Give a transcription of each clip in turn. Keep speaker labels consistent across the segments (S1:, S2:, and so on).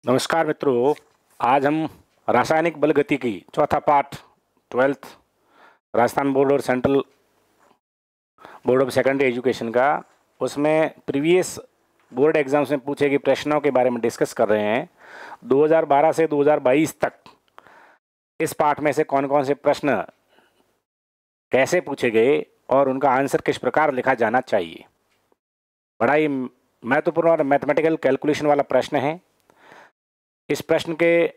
S1: नमस्कार मित्रों। आज हम रासायनिक बल गतिकी चौथा पाठ 12th राजस्थान बोर्ड और central board of secondary education का उसमें प्रीवियस बोर्ड एग्जाम्स में पूछे गए प्रश्नों के बारे में डिस्कस कर रहे हैं। 2012 से 2022 तक इस पाठ में से कौन कौन से प्रश्न कैसे पूछे गए और उनका आंसर किस प्रकार लिखा जाना चाहिए। बड़ा ही महत्वपूर्ण और मैथमेटिकल कैलकुलेशन वाला प्रश्न है। इस प्रश्न के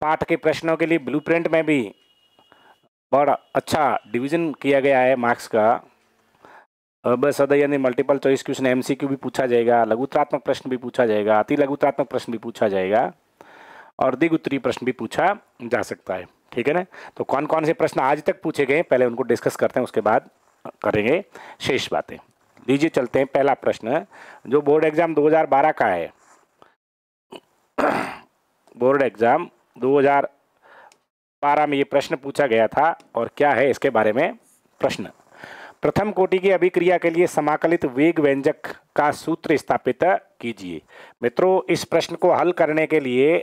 S1: पाठ के प्रश्नों के लिए ब्लूप्रिंट में भी बड़ा अच्छा डिवीजन किया गया है मार्क्स का। बस यानी मल्टीपल चॉइस क्वेश्चन एमसीक्यू भी पूछा जाएगा, लघुत्तरात्मक प्रश्न भी पूछा जाएगा, अति लघुत्तरात्मक प्रश्न भी पूछा जाएगा और द्विग उत्तरीय प्रश्न भी पूछा जा सकता है। ठीक है ना। तो कौन कौन से प्रश्न आज तक पूछे गए पहले उनको डिस्कस करते हैं, उसके बाद करेंगे शेष बातें। लीजिए चलते हैं। पहला प्रश्न जो बोर्ड एग्जाम 2012 का है, बोर्ड एग्जाम 2012 में ये प्रश्न पूछा गया था और क्या है इसके बारे में प्रश्न। प्रथम कोटि की अभिक्रिया के लिए समाकलित वेग व्यंजक का सूत्र स्थापित कीजिए। मित्रों, इस प्रश्न को हल करने के लिए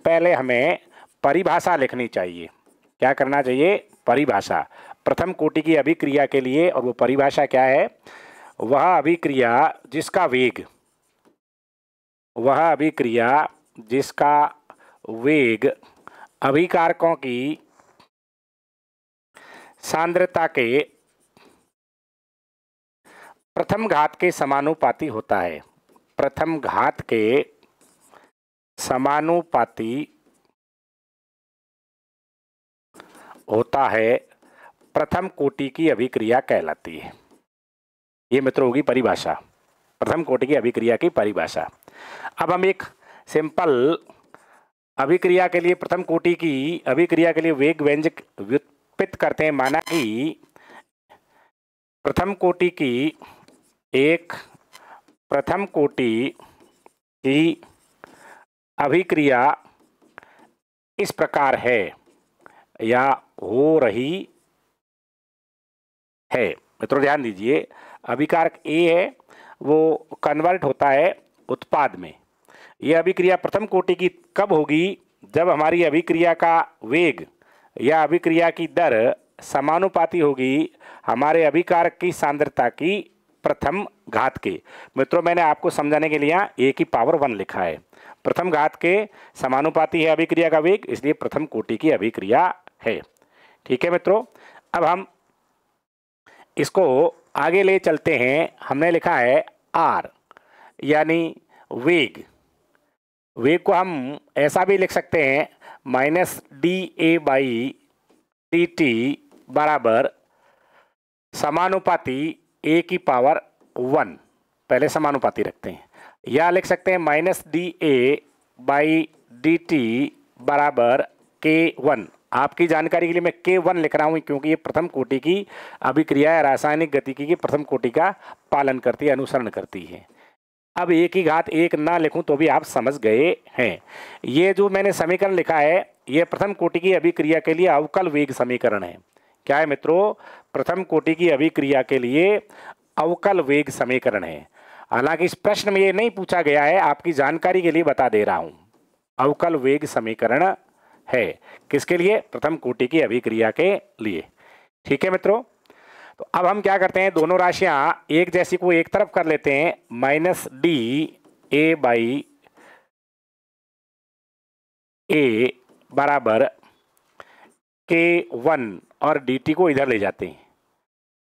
S1: पहले हमें परिभाषा लिखनी चाहिए। क्या करना चाहिए? परिभाषा। प्रथम कोटि की अभिक्रिया के लिए, और वो परिभाषा क्या है? वह अभिक्रिया जिसका वेग अभिकारकों की सांद्रता के प्रथम घात के समानुपाती होता है। प्रथम घात के समानुपाती होता है, प्रथम कोटि की अभिक्रिया कहलाती है। ये मित्रों होगी परिभाषा, प्रथम कोटि की अभिक्रिया की परिभाषा। अब हम एक सिंपल अभिक्रिया के लिए, प्रथम कोटि की अभिक्रिया के लिए वेग व्यंजक व्युत्पन्न करते हैं। माना कि प्रथम कोटि की अभिक्रिया इस प्रकार है या हो रही है। मित्रों ध्यान दीजिए, अभिकारक ए है, वो कन्वर्ट होता है उत्पाद में। यह अभिक्रिया प्रथम कोटि की कब होगी? जब हमारी अभिक्रिया का वेग या अभिक्रिया की दर समानुपाती होगी हमारे अभिकारक की सांद्रता की प्रथम घात के। मित्रों, मैंने आपको समझाने के लिए ए की पावर 1 लिखा है। प्रथम घात के समानुपाती है अभिक्रिया का वेग, इसलिए प्रथम कोटि की अभिक्रिया है। ठीक है मित्रों, अब हम इसको आगे ले चलते हैं। हमने लिखा है आर यानी वेग। वेग को हम ऐसा भी लिख सकते हैं -dA/dt बराबर समानुपाती a की पावर 1। पहले समानुपाती रखते हैं। या लिख सकते हैं -dA/dt बराबर K1। आपकी जानकारी के लिए मैं K1 लिख रहा हूं क्योंकि ये प्रथम कोटि की अभिक्रिया है, रासायनिक गतिकी की प्रथम कोटि का पालन करती है, अनुसरण करती है। अब ए की घात 1 ना लिखूं तो भी आप समझ गए हैं। ये जो मैंने समीकरण लिखा है ये प्रथम कोटि की अभिक्रिया के लिए अवकल वेग समीकरण है। क्या है मित्रों? प्रथम कोटि की अभिक्रिया के लिए अवकल वेग समीकरण है। हालांकि इस प्रश्न में ये नहीं पूछा गया है, आपकी जानकारी के लिए बता दे रहा हूं। अवकल वेग समीकरण है किसके लिए? प्रथम कोटि की अभिक्रिया के लिए। ठीक है मित्रों, तो अब हम क्या करते हैं, दोनों राशियां एक जैसी को एक तरफ कर लेते हैं। -dA/A बराबर K1 और dt को इधर ले जाते हैं।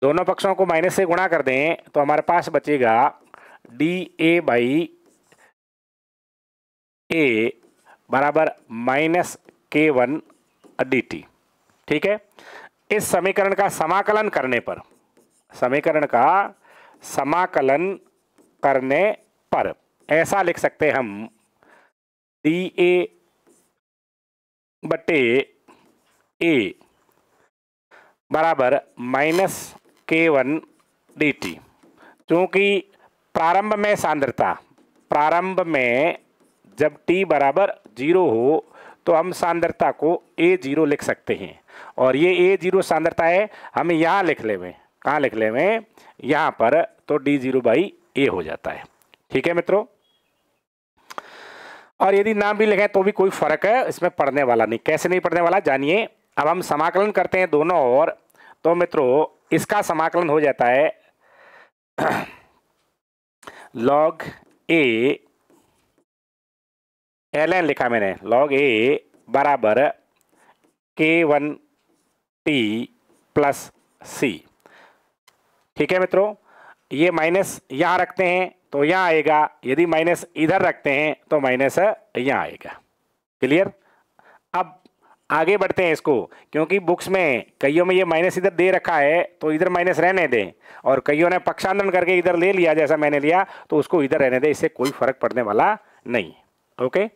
S1: दोनों पक्षों को माइनस से गुणा कर दें तो हमारे पास बचेगा dA/A बराबर -K1 dt। ठीक है। इस समीकरण का समाकलन करने पर ऐसा लिख सकते हैं हम dA/A बराबर -K1 dt। क्योंकि प्रारंभ में जब t बराबर 0 हो तो हम सांद्रता को A0 लिख सकते हैं और ये A0 सांद्रता है। हम यहाँ लिख लेंगे, कहाँ लिख लेंगे? यहाँ पर, तो D0/A हो जाता है। ठीक है मित्रों, और यदि ना भी लिखें तो भी कोई फर्क है इसमें पड़ने वाला नहीं। कैसे नहीं पड़ने वाला जानिए। अब हम समाकलन करते हैं दोनों ओर, तो मित्रों इसका समाकलन हो जाता है log a, ln लिखा मैंने, log a बराबर k1t प्लस c। ठीक है मित्रों, ये माइनस यहाँ रखते हैं तो यहाँ आएगा, यदि माइनस इधर रखते हैं तो माइनस यहाँ आएगा। क्लियर। अब आगे बढ़ते हैं इसको, क्योंकि बुक्स में कईयों में ये माइनस इधर दे रखा है तो इधर माइनस रहने दें, और कईयों ने पक्षांतरण करके इधर ले लिया जैसा मैंने लिया तो उसको इधर रहने दें, इससे कोई फर्क पड़ने वाला नहीं। ओके।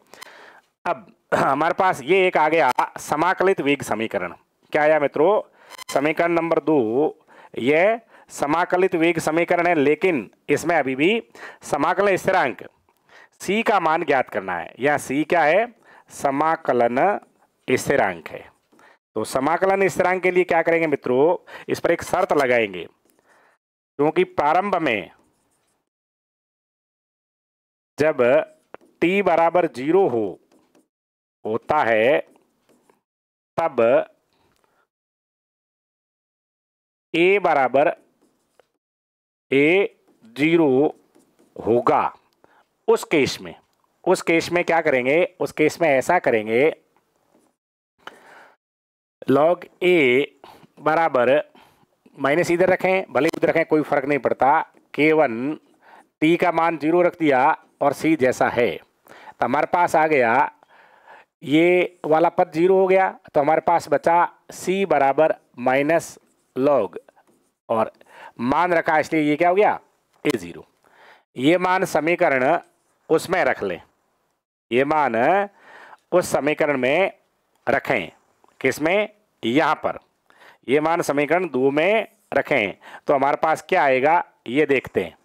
S1: अब हमारे पास ये एक आ गया समाकलित वेग समीकरण। क्या आया मित्रों? समीकरण नंबर 2 यह समाकलित वेग समीकरण है, लेकिन इसमें अभी भी समाकलन स्थिरांक c का मान ज्ञात करना है। यह c क्या है? समाकलन स्थिरांक है। तो समाकलन स्थिरांक के लिए क्या करेंगे मित्रों? इस पर एक शर्त लगाएंगे, क्योंकि प्रारंभ में जब t बराबर 0 होता है तब a बराबर a0 होगा। उस केस में क्या करेंगे? उस केस में ऐसा करेंगे, log a बराबर माइनस इधर रखें, भले इधर रखें कोई फर्क नहीं पड़ता, k1 t का मान 0 रख दिया और c जैसा है, तो हमारे पास आ गया ये वाला पद 0 हो गया, तो हमारे पास बचा c बराबर माइनस log, और मान रखा इसलिए ये क्या हो गया? a0। ये मान समीकरण उसमें रख लें, ये मान उस समीकरण में रखें। किसमें? यहाँ पर। ये मान समीकरण 2 में रखें तो हमारे पास क्या आएगा ये देखते हैं।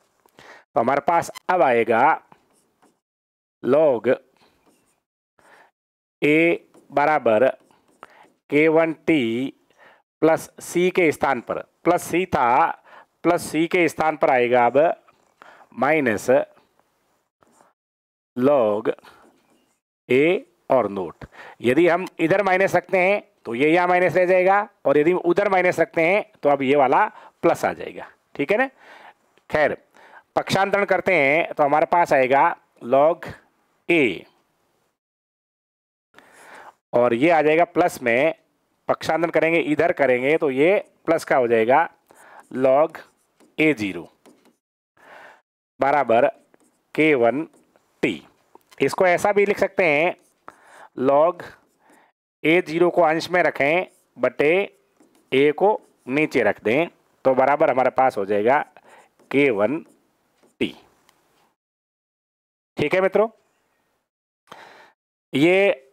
S1: तो हमारे पास अब आएगा log a बराबर k1t प्लस c के स्थान पर, प्लस c था, प्लस c के स्थान पर आएगा अब माइनस log a और नोट। यदि हम इधर माइनस रखते हैं तो ये यहाँ माइनस रह जाएगा, और यदि उधर माइनस रखते हैं तो अब ये वाला प्लस आ जाएगा। ठीक है ना। खैर, पक्षांतरण करते हैं तो हमारे पास आएगा log a, और ये आ जाएगा प्लस में, पक्षांतरण करेंगे इधर करेंगे तो ये प्लस का हो जाएगा log a0 बराबर k1t। इसको ऐसा भी लिख सकते हैं, log a0 को अंश में रखें बटे a को नीचे रख दें, तो बराबर हमारे पास हो जाएगा k1t। ठीक है मित्रों, ये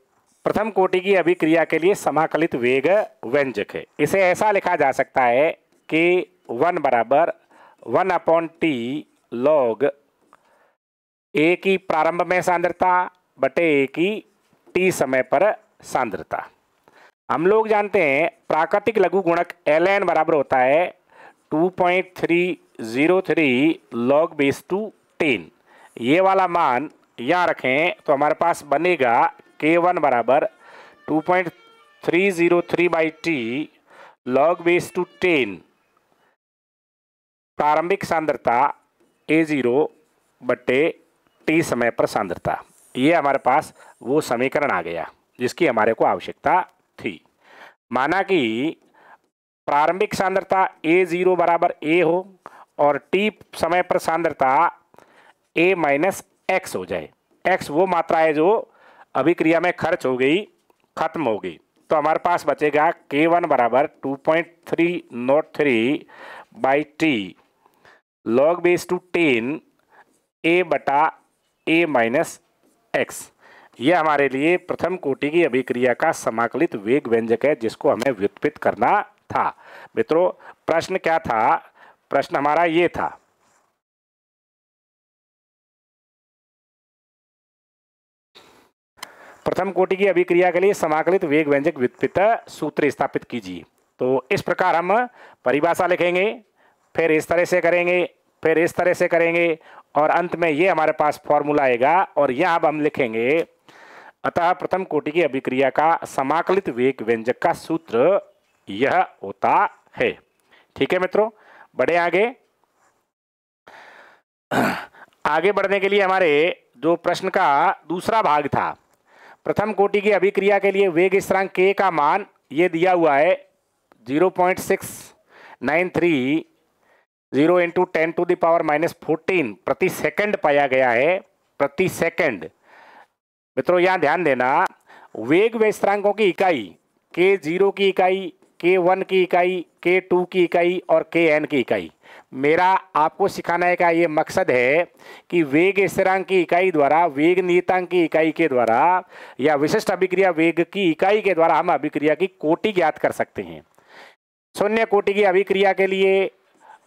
S1: प्रथम कोटि की अभिक्रिया के लिए समाकलित वेग व्यंजक है। इसे ऐसा लिखा जा सकता है कि 1 बराबर 1/t log a की प्रारंभ में सांद्रता बटे a की t समय पर सांद्रता। हम लोग जानते हैं प्राकृतिक लघु गुणक ln बराबर होता है 2.303 log base to 10। ये वाला मान यहाँ रखें तो हमारे पास बनेगा k1 बराबर 2.303/t log base to 10 प्रारंभिक सांद्रता a0 बटे t समय पर सांद्रता। ये हमारे पास वो समीकरण आ गया जिसकी हमारे को आवश्यकता थी। माना कि प्रारंभिक सांद्रता a0 बराबर a हो और t समय पर सांद्रता a माइनस x हो जाए। x वो मात्रा है जो अभिक्रिया में खर्च हो गई, खत्म हो गई, तो हमारे पास बचेगा k1 बराबर 2.303/t log base to 10 a बटा a माइनस x। यह हमारे लिए प्रथम कोटि की अभिक्रिया का समाकलित वेग व्यंजक है जिसको हमें व्युत्पन्न करना था। मित्रों, प्रश्न क्या था? प्रश्न हमारा ये था, प्रथम कोटि की अभिक्रिया के लिए समाकलित वेग व्यंजक व्युत्पन्न सूत्र स्थापित कीजिए। तो इस प्रकार हम परिभाषा लिखेंगे, फिर इस तरह से करेंगे, फिर इस तरह से करेंगे, और अंत में ये हमारे पास फॉर्मूला आएगा, और यहाँ अब हम लिखेंगे अतः प्रथम कोटि की अभिक्रिया का समाकलित वेग व्यंजक का सूत्र यह होता है। ठीक है मित्रों, बढ़े आगे। आगे बढ़ने के लिए हमारे जो प्रश्न का दूसरा भाग था, प्रथम कोटि की अभिक्रिया के लिए वेग स्थिरांक k का मान ये दिया हुआ है 0.693 0 इंटू 10⁻⁻14 प्रति सेकंड पाया गया है, प्रति सेकंड। मित्रों यहां ध्यान देना, वेग व स्थिरांकों की इकाई k0 की इकाई, k1 की इकाई, k2 की इकाई और kn की इकाई। मेरा आपको सिखाने का ये मकसद है कि वेग स्थिरांक की इकाई द्वारा, वेग नियतांक की इकाई के द्वारा या विशिष्ट अभिक्रिया वेग की इकाई के द्वारा हम अभिक्रिया की कोटि ज्ञात कर सकते हैं। शून्य कोटि की अभिक्रिया के लिए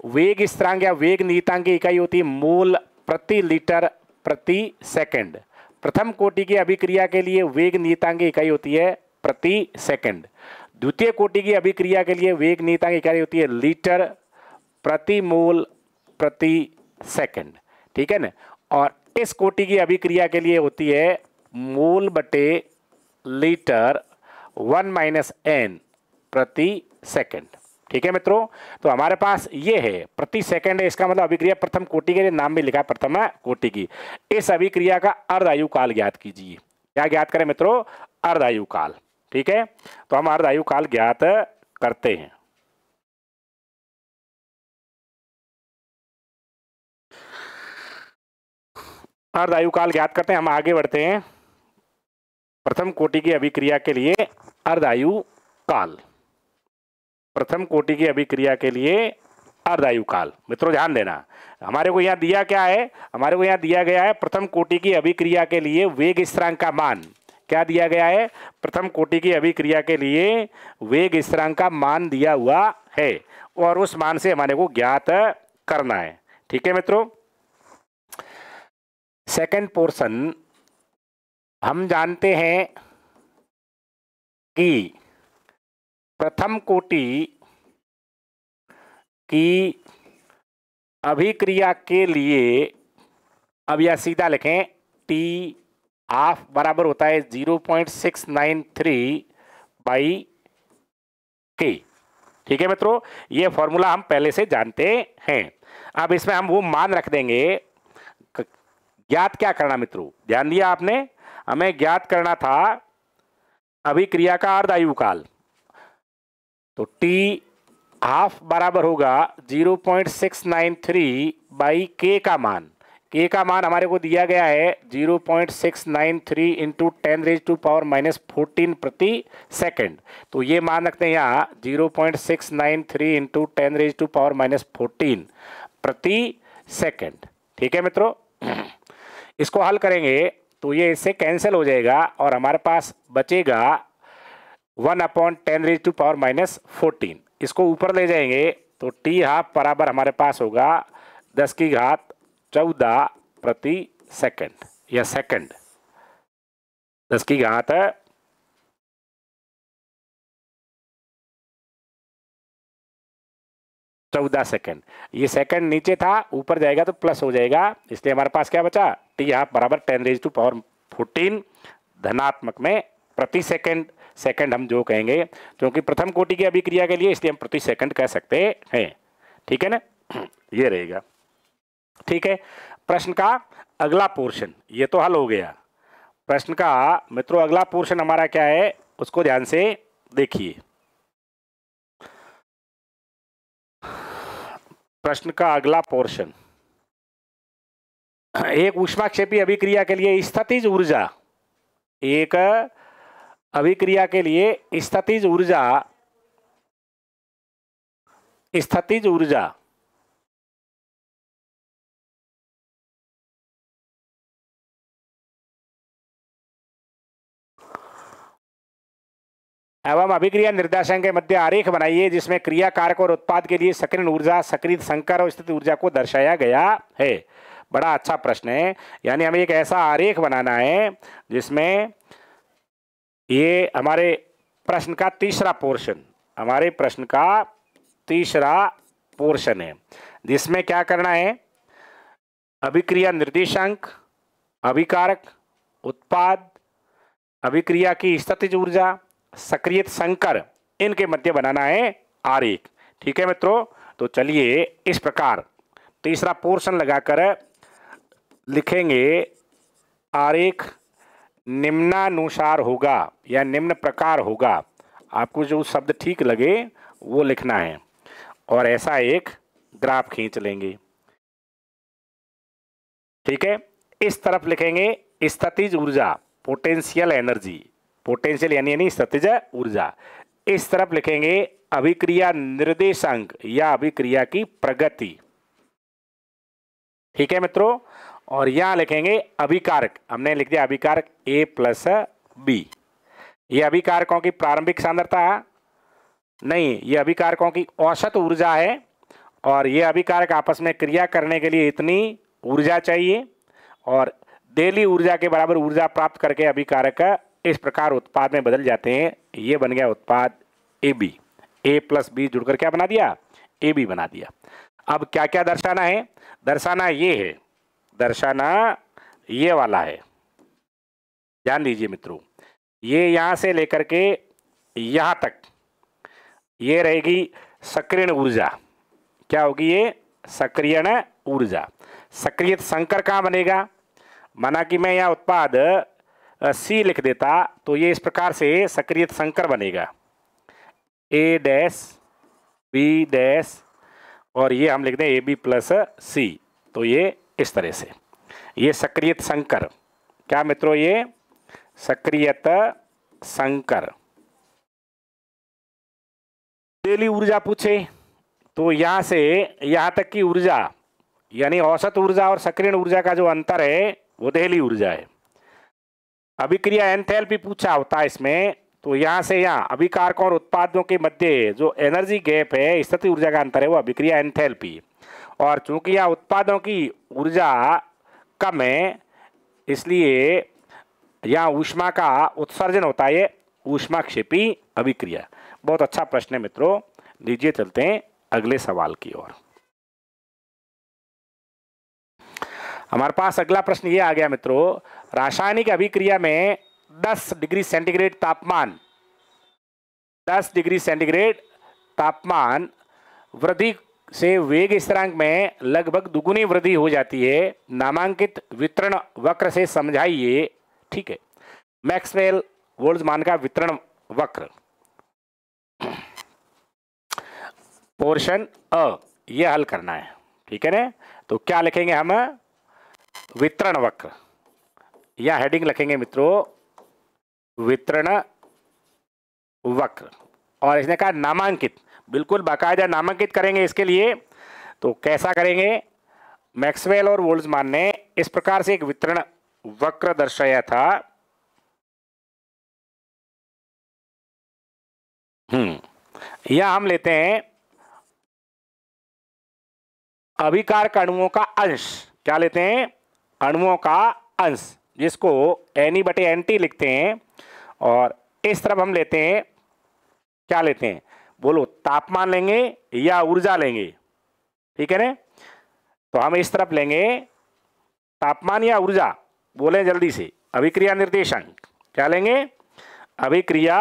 S1: वेग स्थिरांक या वेग नियतांक की इकाई होती है मोल प्रति लीटर प्रति सेकंड। प्रथम कोटि की अभिक्रिया के लिए वेग नियतांक की इकाई होती है प्रति सेकंड। द्वितीय कोटि की अभिक्रिया के लिए वेग नियतांक की इकाई होती है लीटर प्रति मोल प्रति सेकंड। ठीक है ना। और इस कोटि की अभिक्रिया के लिए होती है मोल बटे लीटर 1 - n प्रति सेकंड। ठीक है मित्रों, तो हमारे पास ये है प्रति सेकंड है, इसका मतलब अभिक्रिया प्रथम कोटि के लिए नाम में लिखा है प्रथम कोटि की। इस अभिक्रिया का अर्धायु काल ज्ञात कीजिए। क्या ज्ञात करें मित्रों? अर्धायु काल। ठीक है, तो हम अर्धायु काल ज्ञात करते हैं। अर्धायु काल ज्ञात करते हैं, हम आगे बढ़ते हैं। प्रथम कोटि की अभिक्रिया के लिए अर्धायु काल, प्रथम कोटि की अभिक्रिया के लिए अर्धायु काल। मित्रों ध्यान देना, हमारे को यहाँ दिया क्या है? हमारे को यहाँ दिया गया है प्रथम कोटि की अभिक्रिया के लिए वेग स्थिरांक का मान। क्या दिया गया है? प्रथम कोटि की अभिक्रिया के लिए वेग स्थिरांक का मान दिया हुआ है और उस मान से हमारे को ज्ञात करना है। ठीक है मित्रों, सेकंड पोर्शन हम जानते हैं कि प्रथम कोटि की अभिक्रिया के लिए, अब यह सीधा लिखें, टी हाफ बराबर होता है 0.693 बाई के। ठीक है मित्रों, ये फॉर्मूला हम पहले से जानते हैं। अब इसमें हम वो मान रख देंगे। ज्ञात क्या करना मित्रों? ध्यान दिया आपने, हमें ज्ञात करना था अभिक्रिया का अर्धायु काल। तो टी हाफ बराबर होगा 0.693 बाई के का मान। के का मान हमारे को दिया गया है 0.693 इंटू 10⁻⁻14 प्रति सेकंड। तो ये मान रखते हैं यहाँ 0.693 इंटू 10⁻⁻14 प्रति सेकंड। ठीक है मित्रों, इसको हल करेंगे तो ये इससे कैंसिल हो जाएगा और हमारे पास बचेगा 1/10⁻⁻14। इसको ऊपर ले जाएंगे तो टी हाफ बराबर हमारे पास होगा 10⁻14 प्रति सेकंड, या सेकंड 10⁻14 सेकंड। ये सेकंड नीचे था, ऊपर जाएगा तो प्लस हो जाएगा, इसलिए हमारे पास क्या बचा? टी हाफ बराबर 10⁻14 धनात्मक में प्रति सेकंड। सेकंड हम जो कहेंगे, क्योंकि प्रथम कोटि की अभिक्रिया के लिए इसलिए हम प्रति सेकंड कह सकते हैं। ठीक है ना, ये रहेगा। ठीक है, प्रश्न का अगला पोर्शन ये तो हल हो गया। प्रश्न का मित्रों अगला पोर्शन हमारा क्या है, उसको ध्यान से देखिए। प्रश्न का अगला पोर्शन, एक ऊष्माक्षेपी अभिक्रिया के लिए स्थितिज ऊर्जा, एक अभिक्रिया के लिए स्थितिज ऊर्जा एवं अभिक्रिया निर्देशांक के मध्य आरेख बनाइए जिसमें क्रिया कारक और उत्पाद के लिए सक्रिय ऊर्जा, सक्रिय संकर और स्थिति ऊर्जा को दर्शाया गया है। बड़ा अच्छा प्रश्न है, यानी हमें एक ऐसा आरेख बनाना है जिसमें ये हमारे प्रश्न का तीसरा पोर्शन, हमारे प्रश्न का तीसरा पोर्शन है, जिसमें क्या करना है? अभिक्रिया निर्देशांक, अभिकारक, उत्पाद अभिक्रिया की स्थितिज ऊर्जा, सक्रियत संकर, इनके मध्य बनाना है आरेख। ठीक है मित्रों, तो चलिए इस प्रकार तीसरा पोर्शन लगाकर लिखेंगे। आरेख निम्नानुसार होगा या निम्न प्रकार होगा। आपको जो शब्द ठीक लगे वो लिखना है और ऐसा एक ग्राफ खींच लेंगे। ठीक है, इस तरफ लिखेंगे स्थितिज ऊर्जा, पोटेंशियल एनर्जी, पोटेंशियल यानी स्थितिज ऊर्जा। इस तरफ लिखेंगे अभिक्रिया निर्देशांक या अभिक्रिया की प्रगति। ठीक है मित्रों, और यहां लिखेंगे अभिकारक, हमने लिख दिया अभिकारक A प्लस बी। ये अभिकारकों की प्रारंभिक सांद्रता नहीं, ये अभिकारकों की औसत ऊर्जा है और ये अभिकारक आपस में क्रिया करने के लिए इतनी ऊर्जा चाहिए और डेली ऊर्जा के बराबर ऊर्जा प्राप्त करके अभिकारक इस प्रकार उत्पाद में बदल जाते हैं। ये बन गया उत्पाद AB। A प्लस बी जुड़कर क्या बना दिया? AB बना दिया। अब क्या क्या दर्शाना है? दर्शाना ये है, दर्शाना ये वाला है। ध्यान दीजिए मित्रों, ये यहाँ से लेकर के यहाँ तक ये रहेगी सक्रियण ऊर्जा। क्या होगी ये? सक्रियण ऊर्जा। सक्रियत संकर कहाँ बनेगा? माना कि मैं यहाँ उत्पाद C लिख देता तो ये इस प्रकार से सक्रियत संकर बनेगा, A डैश B डैश और ये हम लिख दें AB प्लस C। तो ये इस तरह से ये सक्रियत संकर। क्या मित्रों? ये सक्रियत संकर। डेली ऊर्जा पूछे तो यहाँ से यहाँ तक की ऊर्जा यानी औसत ऊर्जा और सक्रियण ऊर्जा का जो अंतर है वो डेली ऊर्जा है। अभिक्रिया एंथैल्पी पूछा होता है इसमें, तो यहाँ से यहाँ अभिकारकों और उत्पादों के मध्य जो एनर्जी गैप है, स्थिति ऊर्जा का अंतर है, वो अभिक्रिया एंथैल्पी। और चूंकि यहाँ उत्पादों की ऊर्जा कम है इसलिए यहाँ ऊष्मा का उत्सर्जन होता है, ऊष्माक्षेपी अभिक्रिया। बहुत अच्छा प्रश्न है मित्रों। लीजिए चलते हैं अगले सवाल की ओर। हमारे पास अगला प्रश्न ये आ गया मित्रों, रासायनिक अभिक्रिया में 10 डिग्री सेंटीग्रेड तापमान, 10 डिग्री सेंटीग्रेड तापमान वृद्धि से वेग स्थिरांक में लगभग दुगुनी वृद्धि हो जाती है। नामांकित वितरण वक्र से समझाइए। ठीक है, मैक्सवेल बोल्ट्जमान का वितरण वक्र। पोर्शन अ ये हल करना है। ठीक है ना, तो क्या लिखेंगे हम? वितरण वक्र, या हेडिंग लिखेंगे मित्रों वितरण वक्र। और इसने कहा नामांकित, बिल्कुल बाकायदा नामांकित करेंगे इसके लिए। तो कैसा करेंगे? मैक्सवेल और बोल्ट्जमान ने इस प्रकार से एक वितरण वक्र दर्शाया था। यह हम लेते हैं अभिकारक अणुओं का अंश। क्या लेते हैं? अणुओं का अंश, जिसको NE/NT लिखते हैं। और इस तरफ हम लेते हैं, क्या लेते हैं? बोलो, तापमान लेंगे या ऊर्जा लेंगे? ठीक है ना, तो हम इस तरफ लेंगे तापमान या ऊर्जा। बोले जल्दी से। अभिक्रिया निर्देशांक। क्या लेंगे? अभिक्रिया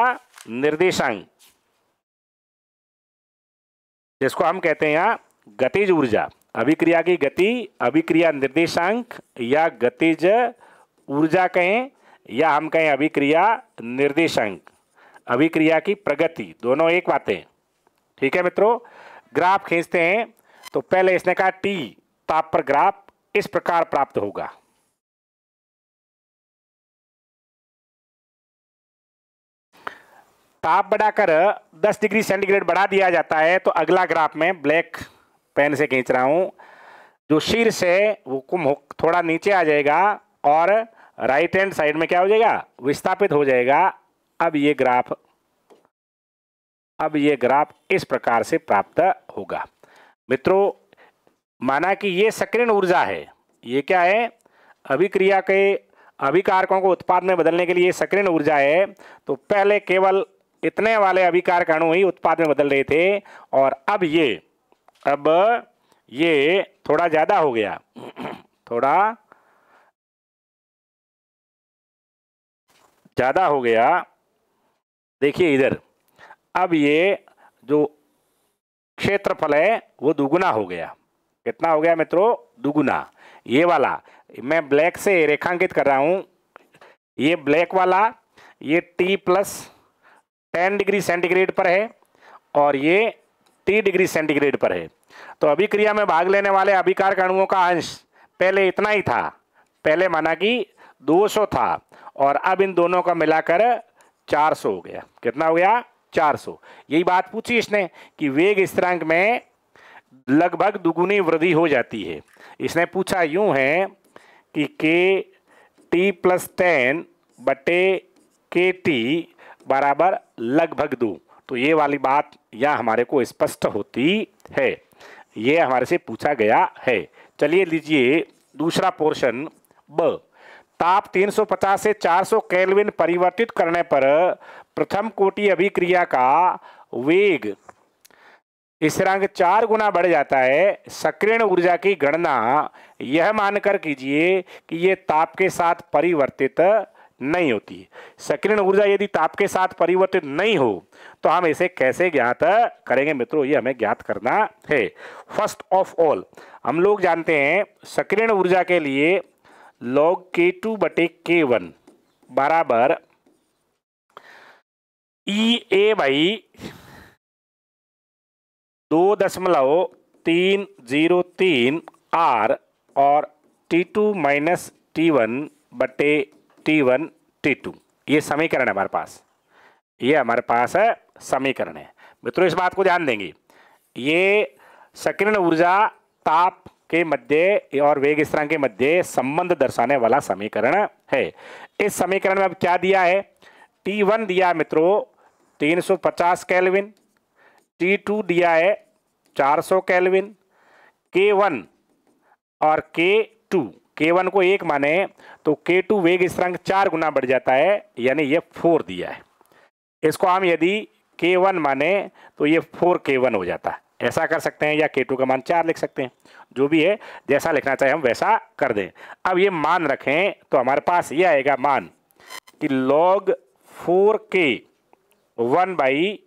S1: निर्देशांक, जिसको हम कहते हैं यहाँ गतिज ऊर्जा। अभिक्रिया की गति अभिक्रिया निर्देशांक या गतिज ऊर्जा कहें, या हम कहें अभिक्रिया निर्देशांक। अभिक्रिया की प्रगति, दोनों एक बातें। ठीक है मित्रों, ग्राफ खींचते हैं। तो पहले इसने कहा T ताप पर ग्राफ इस प्रकार प्राप्त होगा। ताप बढ़ाकर 10 डिग्री सेंटीग्रेड बढ़ा दिया जाता है। तो अगला ग्राफ में ब्लैक पेन से खींच रहा हूं, जो शीर्ष है वो थोड़ा नीचे आ जाएगा और राइट हैंड साइड में क्या हो जाएगा? विस्थापित हो जाएगा। अब ये ग्राफ इस प्रकार से प्राप्त होगा। मित्रों, माना कि ये सक्रियण ऊर्जा है। ये क्या है? अभिक्रिया के अभिकारकों को उत्पाद में बदलने के लिए सक्रियण ऊर्जा है। तो पहले केवल इतने वाले अभिकारक अणु ही उत्पाद में बदल रहे थे और अब ये थोड़ा ज्यादा हो गया। थोड़ा ज़्यादा हो गया, देखिए इधर, अब ये जो क्षेत्रफल है वो दुगुना हो गया। कितना हो गया मित्रों? दुगुना। ये वाला मैं ब्लैक से रेखांकित कर रहा हूं, ये ब्लैक वाला ये T प्लस 10 डिग्री सेंटीग्रेड पर है और ये T डिग्री सेंटीग्रेड पर है। तो अभिक्रिया में भाग लेने वाले अभिकारक अणुओं का अंश पहले इतना ही था, पहले माना कि 200 था, और अब इन दोनों का मिलाकर 400 हो गया। कितना हो गया? 400। यही बात पूछी इसने कि वेग स्थिरांक में लगभग दुगुनी वृद्धि हो जाती है। इसने पूछा यूं है कि के टी प्लस 10 बटे के टी बराबर लगभग 2। तो ये वाली बात यहाँ हमारे को स्पष्ट होती है, ये हमारे से पूछा गया है। चलिए लीजिए दूसरा पोर्शन ब। ताप 350 से 400 केल्विन परिवर्तित करने पर प्रथम कोटि अभिक्रिया का वेग स्थिरांक 4 गुना बढ़ जाता है। सक्रियण ऊर्जा की गणना यह मानकर कीजिए कि ये ताप के साथ परिवर्तित नहीं होती। सक्रियण ऊर्जा यदि ताप के साथ परिवर्तित नहीं हो तो हम इसे कैसे ज्ञात करेंगे मित्रों? ये हमें ज्ञात करना है। फर्स्ट ऑफ ऑल हम लोग जानते हैं सक्रियण ऊर्जा के लिए log K2 बटे K1 बराबर EA बाई 2.303 R और T2 माइनस T1 बटे T1 T2। ये समीकरण है हमारे पास, ये हमारे पास है समीकरण है मित्रों। इस बात को ध्यान देंगे, ये सक्रियण ऊर्जा ताप के मध्य और वेग स्थिरांक के मध्य संबंध दर्शाने वाला समीकरण है। इस समीकरण में अब क्या दिया है? T1 दिया मित्रों 350 केल्विन, T2 दिया है 400 केल्विन, K1 और K2, K1 को 1 माने तो K2 वेग स्थिरांक 4 गुना बढ़ जाता है, यानी ये 4 दिया है। इसको हम यदि K1 माने तो ये 4K1 हो जाता है। ऐसा कर सकते हैं, या K2 का मान 4 लिख सकते हैं, जो भी है जैसा लिखना चाहे हम वैसा कर दें। अब ये मान रखें तो हमारे पास ये आएगा मान कि log 4K1 बाई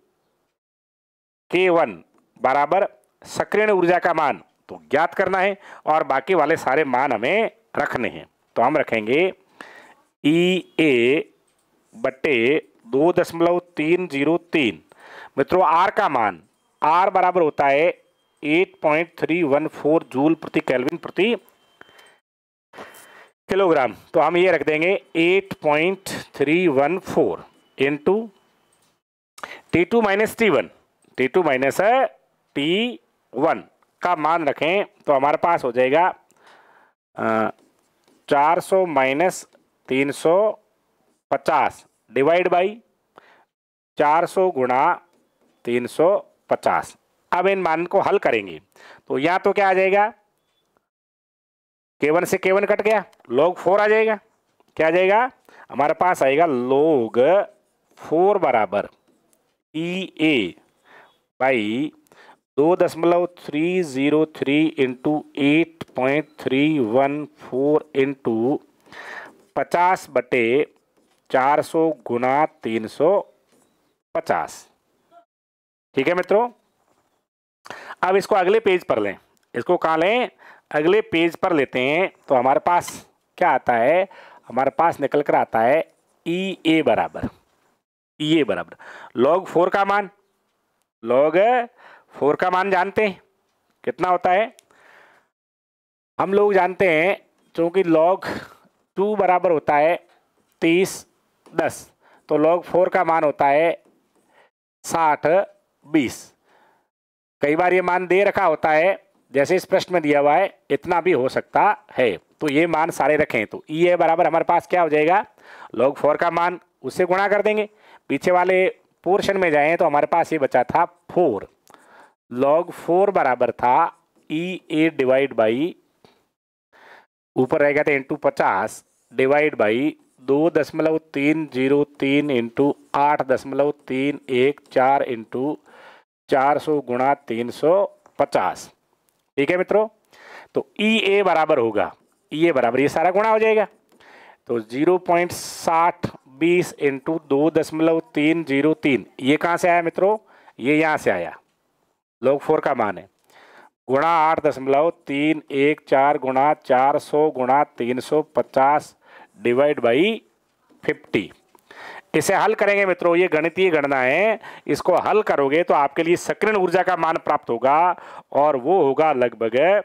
S1: K1 बराबर सक्रियण ऊर्जा का मान तो ज्ञात करना है और बाकी वाले सारे मान हमें रखने हैं। तो हम रखेंगे EA बटे 2.303। मित्रों आर का मान, आर बराबर होता है 8.314 जूल प्रति केल्विन प्रति किलोग्राम। तो हम ये रख देंगे 8.314 into T2 minus T1, T2 minus T1 का मान रखें तो हमारे पास हो जाएगा 400 माइनस 350 डिवाइड बाई 400 गुणा 350। अब इन मान को हल करेंगे तो यहाँ तो क्या आ जाएगा? K1 से K1 कट गया, log 4 आ जाएगा। क्या आ जाएगा? हमारे पास आएगा log 4 बराबर EA बाई 2.303 इंटू 8.314 इंटू 50 बटे 400 गुना 350। ठीक है मित्रों, अब इसको अगले पेज पर लें। इसको कहाँ लें? अगले पेज पर लेते हैं तो हमारे पास क्या आता है? हमारे पास निकल कर आता है EA बराबर log 4 का मान, log 4 का मान जानते हैं कितना होता है? हम लोग जानते हैं क्योंकि log 2 बराबर होता है 30/10, तो log 4 का मान होता है 60/20। कई बार ये मान दे रखा होता है, जैसे इस प्रश्न में दिया हुआ है, इतना भी हो सकता है। तो ये मान सारे रखें तो EA बराबर हमारे पास क्या हो जाएगा? log 4 का मान उससे गुणा कर देंगे। पीछे वाले पोर्शन में जाएं तो हमारे पास ये बचा था 4, log 4 बराबर था EA डिवाइड बाई, ऊपर रहेगा तो into 50 divide by 2.303 into 8.314 into 400 गुणा 350। ठीक है मित्रों, तो EA बराबर होगा, EA बराबर ये सारा गुणा हो जाएगा तो 0.60 26 इंटू 2.303, ये कहाँ से आया मित्रों? ये यहाँ से आया, log 4 का मान है, गुणा 8.314 गुणा 400 गुणा 350 डिवाइड बाई 50। इसे हल करेंगे मित्रों, ये गणितीय गणना है, इसको हल करोगे तो आपके लिए सक्रिय ऊर्जा का मान प्राप्त होगा और वो होगा लगभग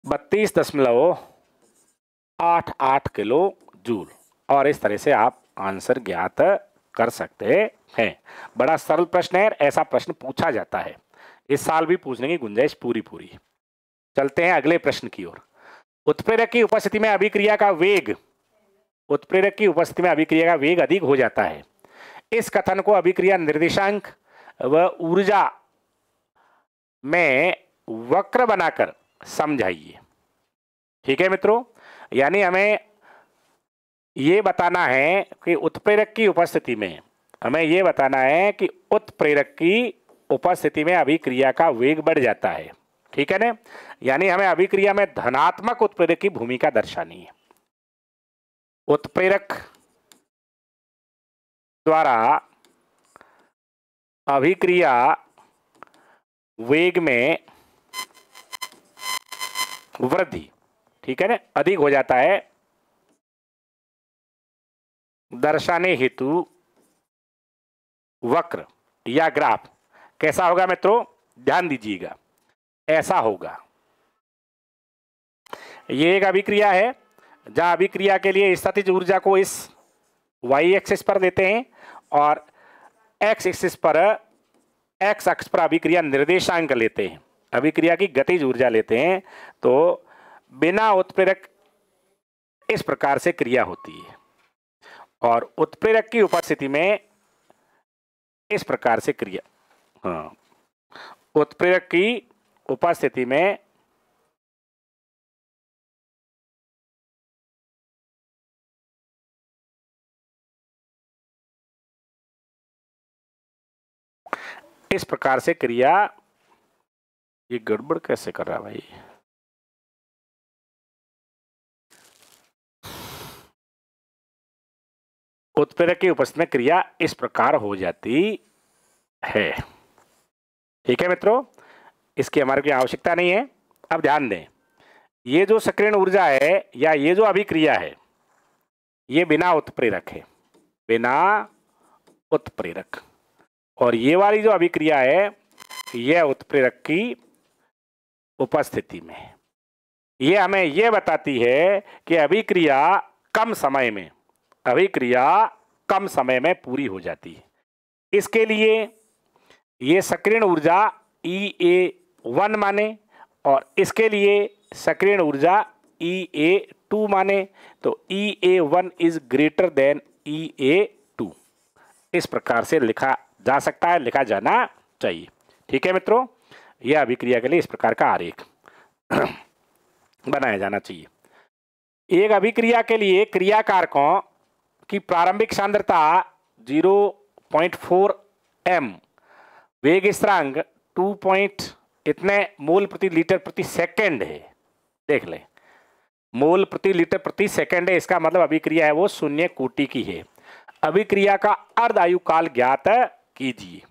S1: 32.88 किलो जूल। और इस तरह से आप आंसर ज्ञात कर सकते हैं। बड़ा सरल प्रश्न है, ऐसा प्रश्न पूछा जाता है, इस साल भी पूछने की गुंजाइश पूरी। चलते हैं अगले प्रश्न की ओर। उत्प्रेरक की उपस्थिति में अभिक्रिया का वेग, उत्प्रेरक की उपस्थिति में अभिक्रिया का वेग अधिक हो जाता है। इस कथन को अभिक्रिया निर्देशांक व ऊर्जा में वक्र बनाकर समझाइए। ठीक है मित्रों, यानी हमें ये बताना है कि उत्प्रेरक की उपस्थिति में, हमें ये बताना है कि उत्प्रेरक की उपस्थिति में अभिक्रिया का वेग बढ़ जाता है। ठीक है ना, यानी हमें अभिक्रिया में धनात्मक उत्प्रेरक की भूमिका दर्शानी है। उत्प्रेरक द्वारा अभिक्रिया वेग में वृद्धि, ठीक है ना, अधिक हो जाता है, दर्शाने हेतु वक्र या ग्राफ कैसा होगा मित्रों? ध्यान दीजिएगा, ऐसा होगा। ये एक अभिक्रिया है जहां अभिक्रिया के लिए स्थितिज ऊर्जा को इस y एक्सिस पर देते हैं और x एक्सिस पर, x अक्ष पर अभिक्रिया निर्देशांक लेते हैं, अभिक्रिया की गतिज ऊर्जा लेते हैं। तो बिना उत्प्रेरक इस प्रकार से क्रिया होती है और उत्प्रेरक की उपस्थिति में इस प्रकार से क्रिया, हाँ, उत्प्रेरक की उपस्थिति में इस प्रकार से क्रिया, ये गड़बड़ कैसे कर रहा है भाई? उत्प्रेरक की उपस्थिति में क्रिया इस प्रकार हो जाती है। ठीक है मित्रों, इसकी हमारे की आवश्यकता नहीं है। अब ध्यान दें, ये जो सक्रियण ऊर्जा है या ये जो अभिक्रिया है, ये बिना उत्प्रेरक है, बिना उत्प्रेरक, और ये वाली जो अभिक्रिया है यह उत्प्रेरक की उपस्थिति में। ये हमें यह बताती है कि अभिक्रिया कम समय में, अभिक्रिया कम समय में पूरी हो जाती है। इसके लिए ये सक्रियण ऊर्जा EA1 माने और इसके लिए सक्रियण ऊर्जा EA2 माने, तो EA1 is greater than EA2, इस प्रकार से लिखा जा सकता है, लिखा जाना चाहिए। ठीक है मित्रों, यह अभिक्रिया के लिए इस प्रकार का आरेख बनाया जाना चाहिए। एक अभिक्रिया के लिए क्रिया कारकों की प्रारंभिक सांद्रता 0.4 m, वेग स्थिरांक 2 इतने मोल प्रति लीटर प्रति सेकंड है। देख लें, मोल प्रति लीटर प्रति सेकंड है, इसका मतलब अभिक्रिया है वो शून्य कोटि की है। अभिक्रिया का अर्ध आयु काल ज्ञात कीजिए।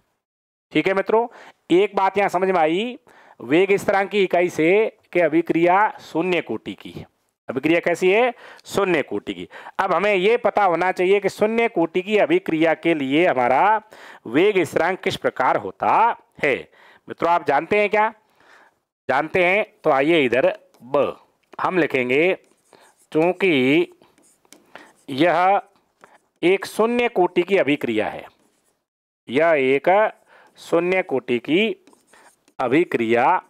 S1: ठीक है मित्रों, एक बात यहां समझ में आई, वेग स्थिरांक की इकाई से कि अभिक्रिया शून्य कोटि की है। अभिक्रिया कैसी है? शून्य कोटि की। अब हमें यह पता होना चाहिए कि शून्य कोटि की अभिक्रिया के लिए हमारा वेग स्थिरांक किस प्रकार होता है। मित्रों आप जानते हैं क्या? जानते हैं तो आइए इधर ब हम लिखेंगे, क्योंकि यह एक शून्य कोटि की अभिक्रिया है, यह एक शून्य कोटि की अभिक्रिया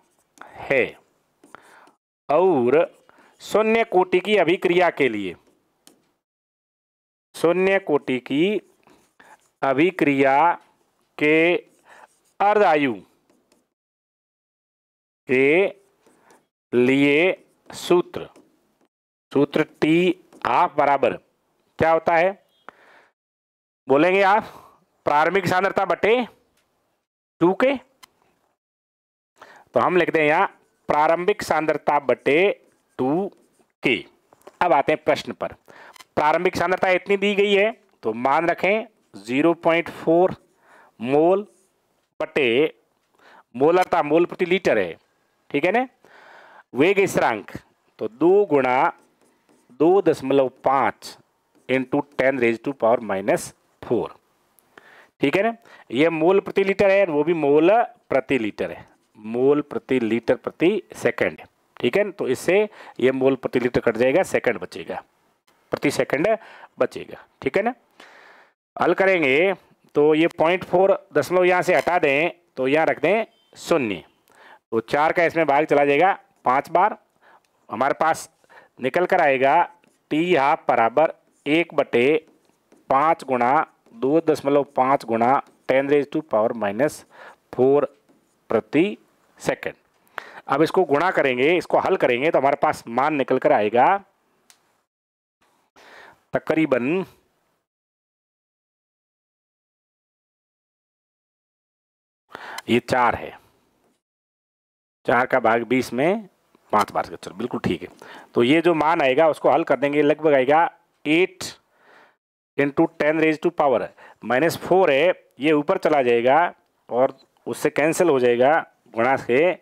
S1: है और शून्य कोटि की अभिक्रिया के लिए, शून्य कोटि की अभिक्रिया के अर्ध आयु के लिए सूत्र T½ बराबर क्या होता है? बोलेंगे आप, प्रारंभिक सांद्रता बटे 2 के। तो हम लिखते हैं यहां प्रारंभिक सांद्रता बटे 2 के। अब आते हैं प्रश्न पर। प्रारंभिक सांद्रता इतनी दी गई है, तो मान रखें 0.4 मोल बटे मोलरता मोल प्रति लीटर है, ठीक है ना। वेग स्थिरांक तो 2 गुणा 2.5 इंटू 10⁻⁻⁴, ठीक है ना। ये मोल प्रति लीटर है, वो भी मोल प्रति लीटर है, मोल प्रति लीटर प्रति सेकंड, ठीक है। तो इससे ये मोल प्रति लीटर कट जाएगा, सेकंड बचेगा, प्रति सेकंड बचेगा, ठीक है ना। हल करेंगे तो ये 0.4 दशमलव यहाँ से हटा दें तो यहाँ रख दें 0, तो 4 का इसमें भाग चला जाएगा 5 बार, हमारे पास निकल कर आएगा T½ बराबर 1/5 गुणा 2.5 गुणा 10⁻⁻⁴ प्रति सेकंड। अब इसको गुणा करेंगे, इसको हल करेंगे तो हमारे पास मान निकल कर आएगा तकरीबन 4 है, 4 का भाग 20 में 5 बार, चलो बिल्कुल ठीक है। तो ये जो मान आएगा उसको हल कर देंगे, लगभग आएगा 8 इंटू 10⁻⁻⁴ है, ये ऊपर चला जाएगा और उससे कैंसिल हो जाएगा, गुणा से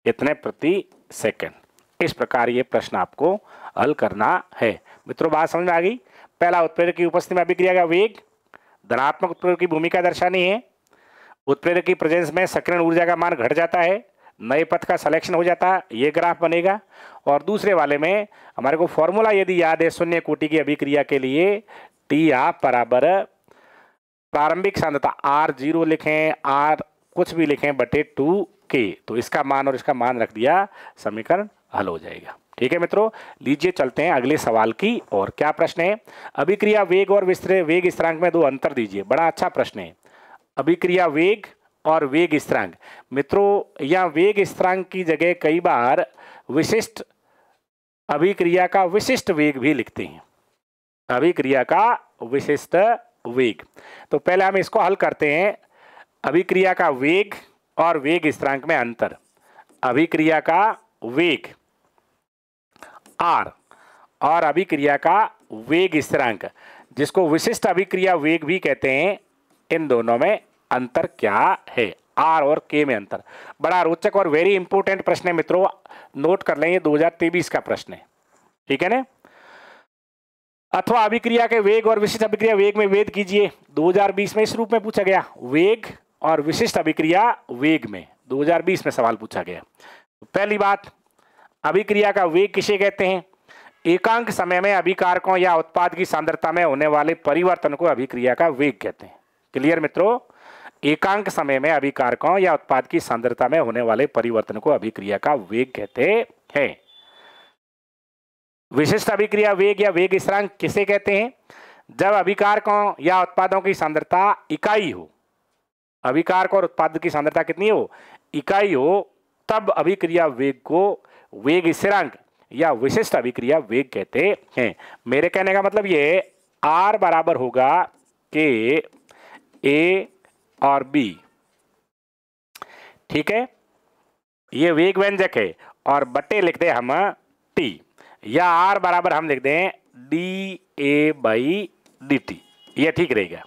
S1: इतने प्रति सेकंड। इस प्रकार ये प्रश्न आपको हल करना है। मित्रों बात समझ में आ गई। पहला, उत्प्रेरक की उपस्थिति में अभिक्रिया का वेग, धनात्मक उत्प्रेरक की भूमिका दर्शानी है। उत्प्रेरक की प्रेजेंस में सक्रियण ऊर्जा का मान घट जाता है, नए पथ का सिलेक्शन हो जाता है, ये ग्राफ बनेगा। और दूसरे वाले में हमारे को फॉर्मूला यदि याद है शून्य कोटि की अभिक्रिया के लिए, T½ बराबर प्रारंभिक सांद्रता R0 लिखें, R कुछ भी लिखें बटे 2K, तो इसका मान और इसका मान रख दिया, समीकरण हल हो जाएगा। ठीक है मित्रों, लीजिए चलते हैं अगले सवाल की। और क्या प्रश्न है? अभिक्रिया वेग और वेग स्थिरांक में 2 अंतर दीजिए। बड़ा अच्छा प्रश्न है। अभिक्रिया वेग और वेग स्थिरांक। मित्रों यहाँ वेग स्थिरांक की जगह कई बार विशिष्ट अभिक्रिया का विशिष्ट वेग भी लिखते हैं, अभिक्रिया का विशिष्ट वेग। तो पहले हम इसको हल करते हैं। अभिक्रिया का वेग और वेग स्थिरांक में अंतर। अभिक्रिया का वेग R और अभिक्रिया का वेग स्थिरांक, जिसको विशिष्ट अभिक्रिया वेग भी कहते हैं, इन दोनों में अंतर क्या है? R और K में अंतर। बड़ा रोचक और वेरी इंपॉर्टेंट प्रश्न है मित्रों, नोट कर लें, 2023 का प्रश्न है। ठीक है ना। अथवा अभिक्रिया के वेग और विशिष्ट अभिक्रिया वेग में भेद कीजिए। 2020 में इस रूप में पूछा गया, वेग और विशिष्ट अभिक्रिया वेग में 2020 में सवाल पूछा गया। पहली बात, अभिक्रिया का वेग किसे कहते हैं? एकांक समय में अभिकारकों या उत्पाद की सांद्रता में होने वाले परिवर्तन को अभिक्रिया का वेग कहते हैं। क्लियर मित्रों? एकांक समय में अभिकारकों या उत्पाद की सांद्रता में होने वाले परिवर्तन को अभिक्रिया का वेग कहते हैं। विशिष्ट अभिक्रिया वेग या वेग स्थिरांक किसे कहते हैं? जब अभिकारकों या उत्पादों की सांद्रता इकाई हो, अभिकारक और उत्पाद की सांद्रता कितनी हो? इकाई हो, तब अभिक्रिया वेग को वेग स्थिरांक या विशिष्ट अभिक्रिया वेग कहते हैं। मेरे कहने का मतलब ये, R बराबर होगा K A और B। ठीक है, ये वेग व्यंजक है, और बटे लिख दे हम T, या R बराबर हम लिख दें dA/dt, यह ठीक रहेगा।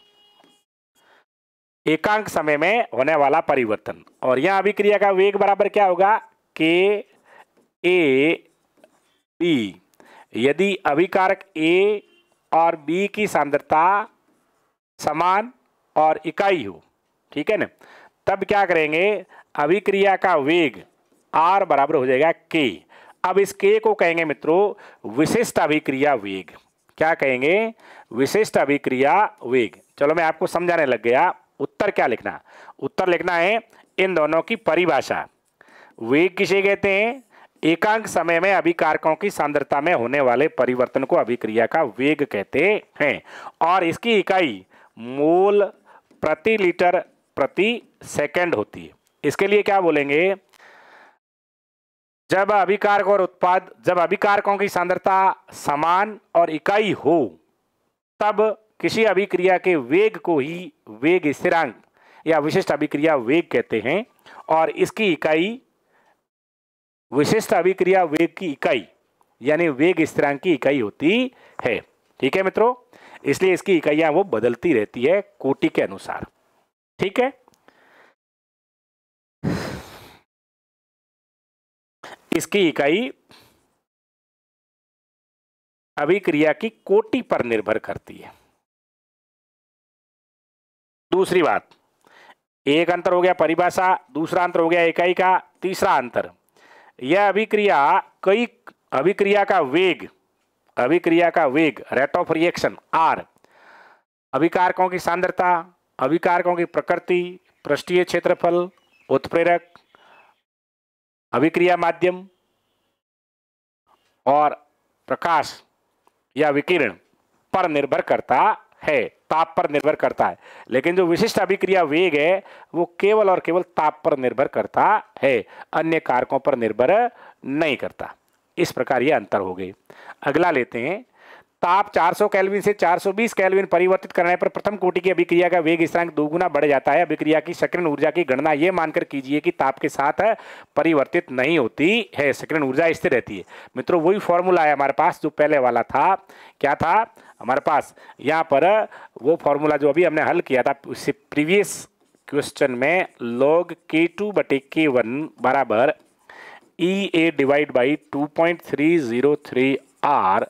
S1: एकांक समय में होने वाला परिवर्तन। और यहां अभिक्रिया का वेग बराबर क्या होगा? K A B। यदि अभिकारक A और B की सांद्रता समान और इकाई हो, ठीक है ना, तब क्या करेंगे? अभिक्रिया का वेग R बराबर हो जाएगा K। अब इस K को कहेंगे मित्रों विशिष्ट अभिक्रिया वेग। क्या कहेंगे? विशिष्ट अभिक्रिया वेग। चलो मैं आपको समझाने लग गया। उत्तर क्या लिखना? उत्तर लिखना है इन दोनों की परिभाषा। वेग किसे कहते हैं? एकांक समय में अभिकारकों की सांद्रता में होने वाले परिवर्तन को अभिक्रिया का वेग कहते हैं, और इसकी इकाई मोल प्रति लीटर प्रति सेकंड होती है। इसके लिए क्या बोलेंगे? जब अभिकारक और उत्पाद, जब अभिकारकों की सांद्रता समान और इकाई हो, तब किसी अभिक्रिया के वेग को ही वेग स्थिरांक या विशिष्ट अभिक्रिया वेग कहते हैं, और इसकी इकाई विशिष्ट अभिक्रिया वेग की इकाई यानी वेग स्थिरांक की इकाई होती है। ठीक है मित्रों, इसलिए इसकी इकाइयां वो बदलती रहती है कोटि के अनुसार। ठीक है, इसकी इकाई अभिक्रिया की कोटि पर निर्भर करती है। दूसरी बात, एक अंतर हो गया परिभाषा, दूसरा अंतर हो गया इकाई का, तीसरा अंतर, यह अभिक्रिया का वेग रेट ऑफ रिएक्शन आर, अभिकारकों की सांद्रता, अभिकारकों की प्रकृति, पृष्ठीय क्षेत्रफल, उत्प्रेरक, अभिक्रिया माध्यम और प्रकाश या विकिरण पर निर्भर करता है, ताप पर निर्भर करता है। लेकिन जो विशिष्ट अभिक्रिया वेग है वो केवल और केवल ताप पर निर्भर करता है, अन्य कारकों पर निर्भर नहीं करता। इस प्रकार ये अंतर हो गए। अगला लेते हैं, ताप 400 केल्विन से 420 केल्विन परिवर्तित करने पर प्रथम कोटि की अभिक्रिया का वेग स्थिरांक दोगुना बढ़ जाता है। अभिक्रिया की सक्रिय ऊर्जा की गणना ये मानकर कीजिए कि ताप के साथ परिवर्तित नहीं होती है, सक्रिय ऊर्जा स्थिर रहती है। मित्रों वही फॉर्मूला है हमारे पास जो पहले वाला था। क्या था हमारे पास यहाँ पर? वो फॉर्मूला जो अभी हमने हल किया था उससे प्रीवियस क्वेश्चन में, log K2/K1 बराबर EA divide by 2.303 R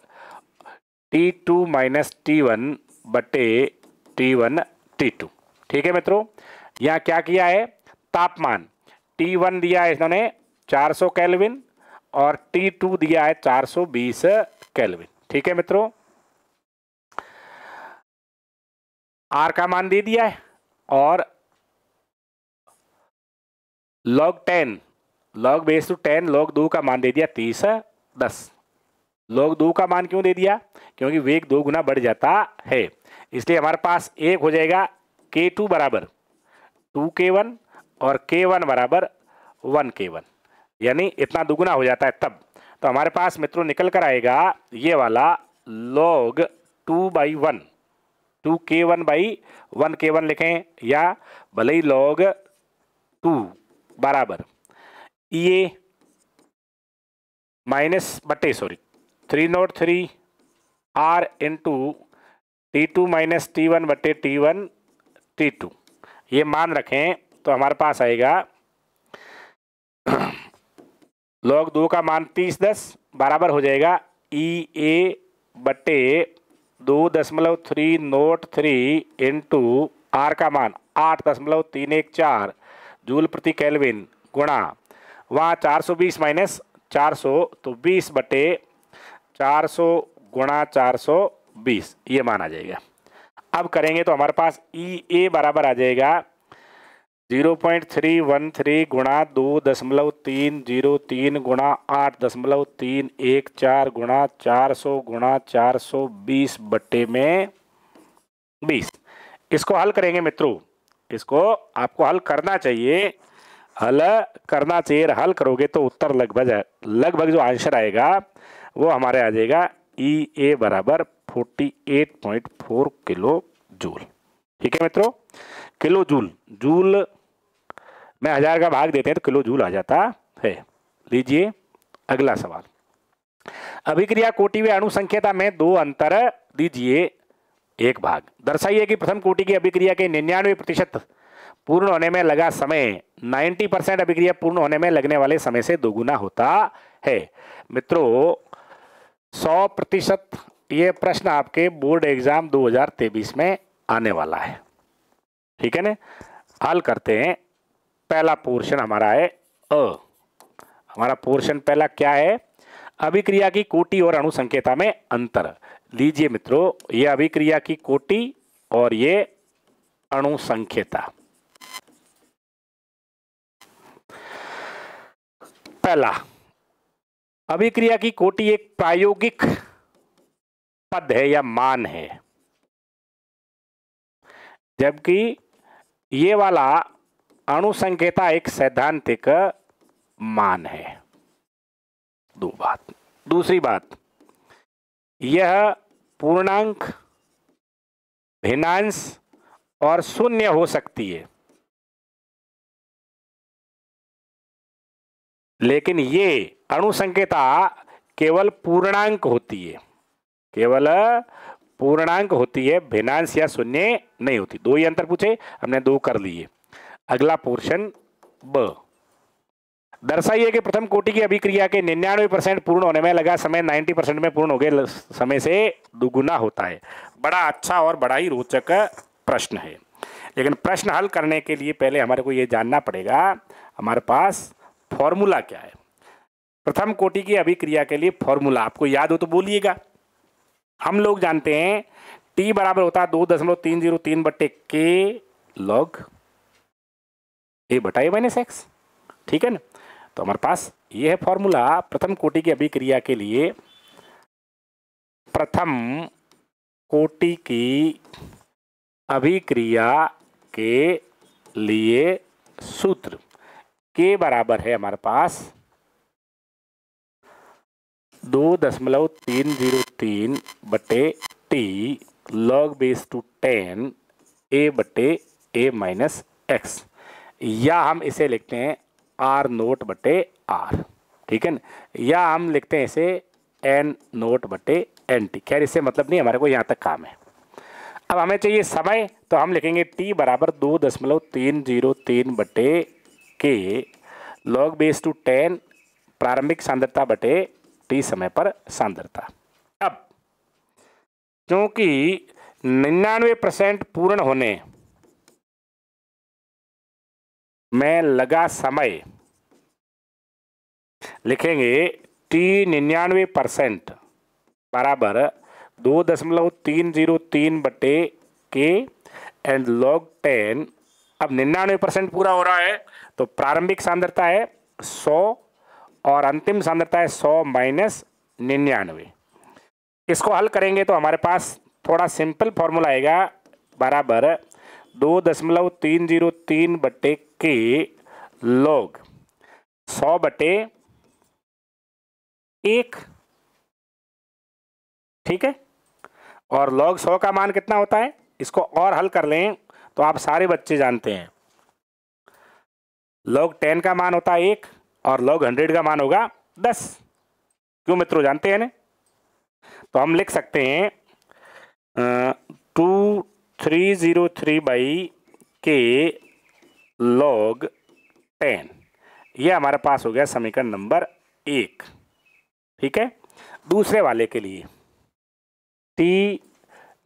S1: T2 minus T1 बटे T1 T2। ठीक है मित्रों, यहाँ क्या किया है, तापमान T1 दिया है इन्होंने 400 केल्विन और T2 दिया है 420 केल्विन। ठीक है मित्रों, R का मान दे दिया है और log बेस टू 10 log 2 का मान दे दिया 30/10। log 2 का मान क्यों दे दिया? क्योंकि वेग 2 गुना बढ़ जाता है, इसलिए हमारे पास एक हो जाएगा K2 बराबर 2K1 और K1 बराबर 1K1, यानी इतना दुगुना हो जाता है तब। तो हमारे पास मित्रों निकल कर आएगा ये वाला log 2/1, 2K1/1K1 लिखें, या भले ही log 2 बराबर EA माइनस बटे 303 R into T2 minus T1 बटे T1 T2, ये मान रखें तो हमारे पास आएगा log 2 का मान 30/10 बराबर हो जाएगा EA बटे 2.303 इंटू R का मान 8.314 जूल प्रति केल्विन गुणा वहाँ 420 माइनस 400 तो 20 बटे 400 गुणा 420, ये मान आ जाएगा। अब करेंगे तो हमारे पास EA बराबर आ जाएगा 0.313 गुणा 2.303 गुणा 8.314 गुणा 400 गुणा 420 बटे में 20। इसको हल करेंगे मित्रों, इसको आपको हल करना चाहिए, हल करोगे तो उत्तर लगभग जो आंसर आएगा वो हमारे आ जाएगा EA बराबर 48.4 किलो जूल। ठीक है मित्रों, किलो जूल में 1000 का भाग देते हैं तो किलो जूल आ जाता है। लीजिए अगला सवाल, अभिक्रिया कोटि व अणुसंख्यता में दो अंतर दीजिए, एक भाग दर्शाइए कि प्रथम कोटि की अभिक्रिया के 99% पूर्ण होने में लगा समय 90% अभिक्रिया पूर्ण होने में लगने वाले समय से दोगुना होता है। मित्रों 100% ये प्रश्न आपके बोर्ड एग्जाम 2023 में आने वाला है। ठीक है ना, हल करते हैं। पहला पोर्शन हमारा है हमारा पोर्शन पहला क्या है, अभिक्रिया की कोटि और अणुसंख्यता में अंतर। लीजिए मित्रों, ये अभिक्रिया की कोटि और ये अणुसंख्यता। पहला, अभिक्रिया की कोटि एक प्रायोगिक पद है या मान है, जबकि ये वाला अणुसंख्यता एक सैद्धांतिक मान है। दूसरी बात, यह पूर्णांक, भिन्नांश और शून्य हो सकती है, लेकिन ये अणुसंख्यता केवल पूर्णांक होती है, केवल पूर्णांक होती है, भिन्नांश या शून्य नहीं होती। दो ही अंतर पूछे, हमने दो कर लिए। अगला पोर्शन ब, दर्शाइए कि प्रथम कोटि की अभिक्रिया के 99% पूर्ण होने में लगा समय 90% में पूर्ण हो गए समय से दुगुना होता है। बड़ा अच्छा और बड़ा ही रोचक प्रश्न है, लेकिन प्रश्न हल करने के लिए पहले हमारे को ये जानना पड़ेगा हमारे पास फॉर्मूला क्या है। प्रथम कोटि की अभिक्रिया के लिए फॉर्मूला आपको याद हो तो बोलिएगा। हम लोग जानते हैं टी बराबर होता है 2.303 बट्टे के लॉग ए बटा ए माइनस एक्स, ठीक है ना। तो हमारे पास ये है फॉर्मूला प्रथम कोटि की अभिक्रिया के लिए। प्रथम कोटि की अभिक्रिया के लिए सूत्र के बराबर है हमारे पास 2.303 बटे टी लॉग बेस टू 10 ए बटे ए माइनस एक्स, या हम इसे लिखते हैं आर नोट बटे आर, ठीक है ना, या हम लिखते हैं इसे एन नोट बटे एन टी। खैर इससे मतलब नहीं, हमारे को यहाँ तक काम है। अब हमें चाहिए समय, तो हम लिखेंगे टी बराबर 2.303 बटे के लॉग बेस टू 10 प्रारंभिक सांद्रता बटे टी समय पर सांद्रता। अब क्योंकि 99% पूर्ण होने में लगा समय, लिखेंगे टी 99% बराबर 2.303 बटे के एंड लॉग 10। अब 99% पूरा हो रहा है तो प्रारंभिक सांद्रता है 100 और अंतिम सांद्रता है 100 माइनस 99। इसको हल करेंगे तो हमारे पास थोड़ा सिंपल फॉर्मूला आएगा, बराबर 2.303 बटे के लॉग 100 बटे 1, ठीक है। और लॉग 100 का मान कितना होता है, इसको और हल कर लें तो आप सारे बच्चे जानते हैं लॉग 10 का मान होता है 1 और लॉग 100 का मान होगा 10। क्यों मित्रों, जानते हैं ना। तो हम लिख सकते हैं 2303 बाई के लॉग 10, ये हमारे पास हो गया समीकरण नंबर 1, ठीक है। दूसरे वाले के लिए टी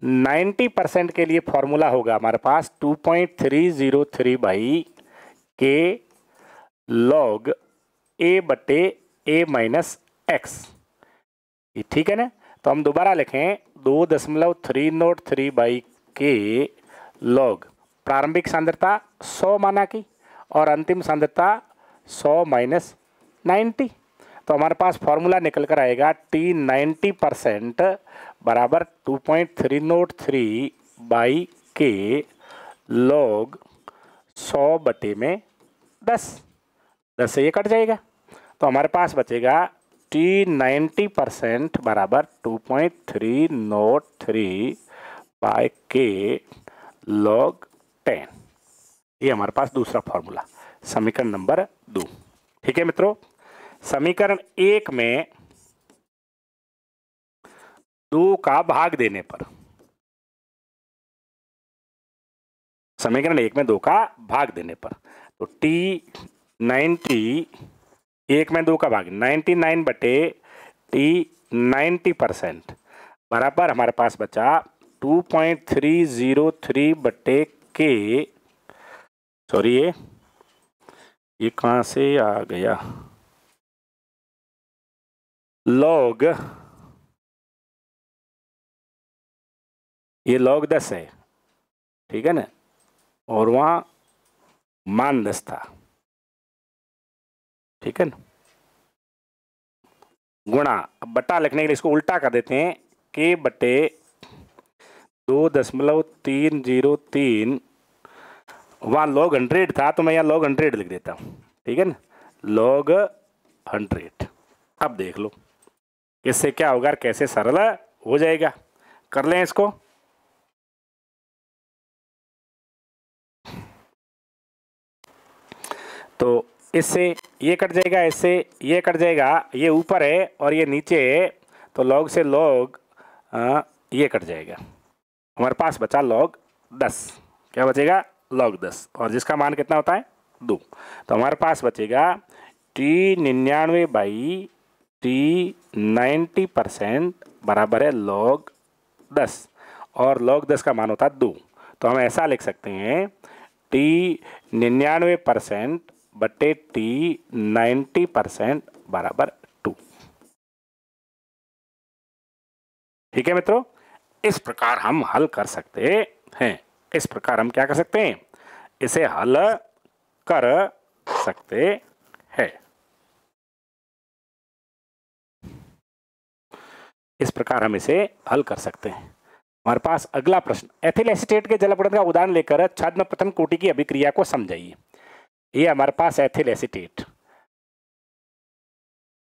S1: 90% के लिए फॉर्मूला होगा हमारे पास 2.303 बाई के लॉग ए बटे ए माइनस एक्स, ठीक है ना। तो हम दोबारा लिखें 2.303 बाई के लॉग प्रारंभिक सांद्रता 100 माना की और अंतिम सांद्रता 100 माइनस 90। तो हमारे पास फॉर्मूला निकल कर आएगा टी 90% बराबर 2.303 बाई के लॉग 100 बटे में 10। 10 से ये कट जाएगा तो हमारे पास बचेगा टी 90% बराबर 2.303 बाई के लॉग 10। ये हमारे पास दूसरा फॉर्मूला, समीकरण नंबर 2, ठीक है मित्रों। समीकरण 1 में 2 का भाग देने पर, समीकरण 1 में 2 का भाग देने पर, तो टी 90 1 में 2 का भाग 99 बटे टी 90% बराबर हमारे पास बचा 2.303 बटे के, सॉरी ये कहाँ से आ गया, लॉग, ये लॉग 10 है, ठीक है ना, और वहाँ मान 10 था, ठीक है ना, गुणा। अब बटा लिखने के लिए इसको उल्टा कर देते हैं, के बटे 2.303, वहाँ लॉग 100 था तो मैं यहाँ लॉग 100 लिख देता हूँ, ठीक है ना, लॉग 100। अब देख लो इससे क्या होगा, कैसे सरल हो जाएगा, कर लें इसको। तो इससे ये कट जाएगा, इससे ये कट जाएगा, ये ऊपर है और ये नीचे है, तो लॉग से लॉग ये कट जाएगा, हमारे पास बचा log 10। क्या बचेगा? log 10, और जिसका मान कितना होता है? 2। तो हमारे पास बचेगा T99 बाई T90% बराबर है log 10, और log 10 का मान होता है 2। तो हम ऐसा लिख सकते हैं T99% बटे T90% बराबर 2। ठीक है मित्रों, इस प्रकार हम हल कर सकते हैं। इस प्रकार हम क्या कर सकते हैं? इसे हल कर सकते हैं। इस प्रकार हम इसे हल कर सकते हैं। हमारे पास अगला प्रश्न, एथिल एसीटेट के जल अपघटन का उदाहरण लेकर छद्म प्रथम कोटि की अभिक्रिया को समझाइए। ये हमारे पास एथिल एसीटेट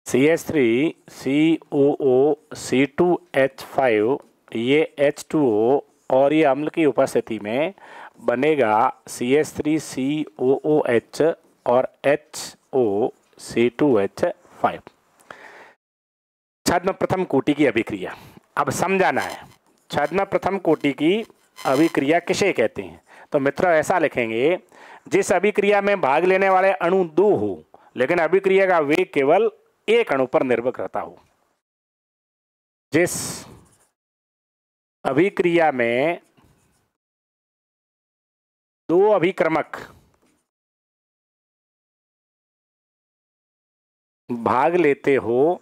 S1: CH3COO, C2H5, ये H2O और ये अम्ल की उपस्थिति में बनेगा CH3COOH और HOC2H5। छद्म प्रथम कोटि की अभिक्रिया अब समझाना है। छद्म प्रथम कोटि की अभिक्रिया किसे कहते हैं? तो मित्रों ऐसा लिखेंगे, जिस अभिक्रिया में भाग लेने वाले अणु 2 हो लेकिन अभिक्रिया का वेग केवल एक अणु पर निर्भर करता हो। जिस अभिक्रिया में 2 अभिक्रमक भाग लेते हो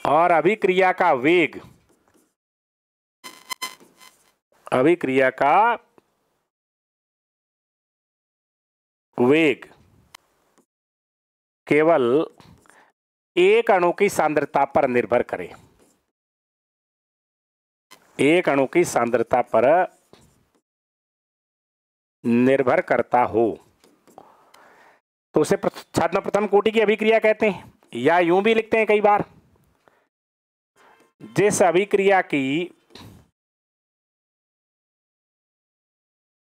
S1: और अभिक्रिया का वेग केवल एक अणु की सांद्रता पर निर्भर करे, एक अणु की सांद्रता पर निर्भर करता हो, तो उसे छद्म प्रथम कोटि की अभिक्रिया कहते हैं। या यूं भी लिखते हैं कई बार, जिस अभिक्रिया की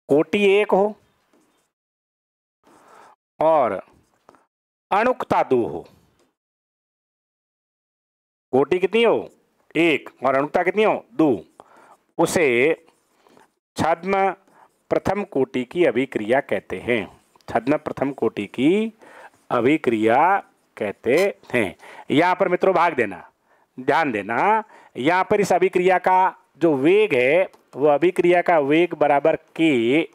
S1: कोटि 1 हो और अणुकता 2 हो। कोटि कितनी हो? 1, और अणुकता कितनी हो? 2। उसे छद्म प्रथम कोटि की अभिक्रिया कहते हैं। छद्म प्रथम कोटि की अभिक्रिया कहते हैं। यहां पर मित्रों ध्यान देना, यहां पर इस अभिक्रिया का जो वेग है वो अभिक्रिया का वेग बराबर K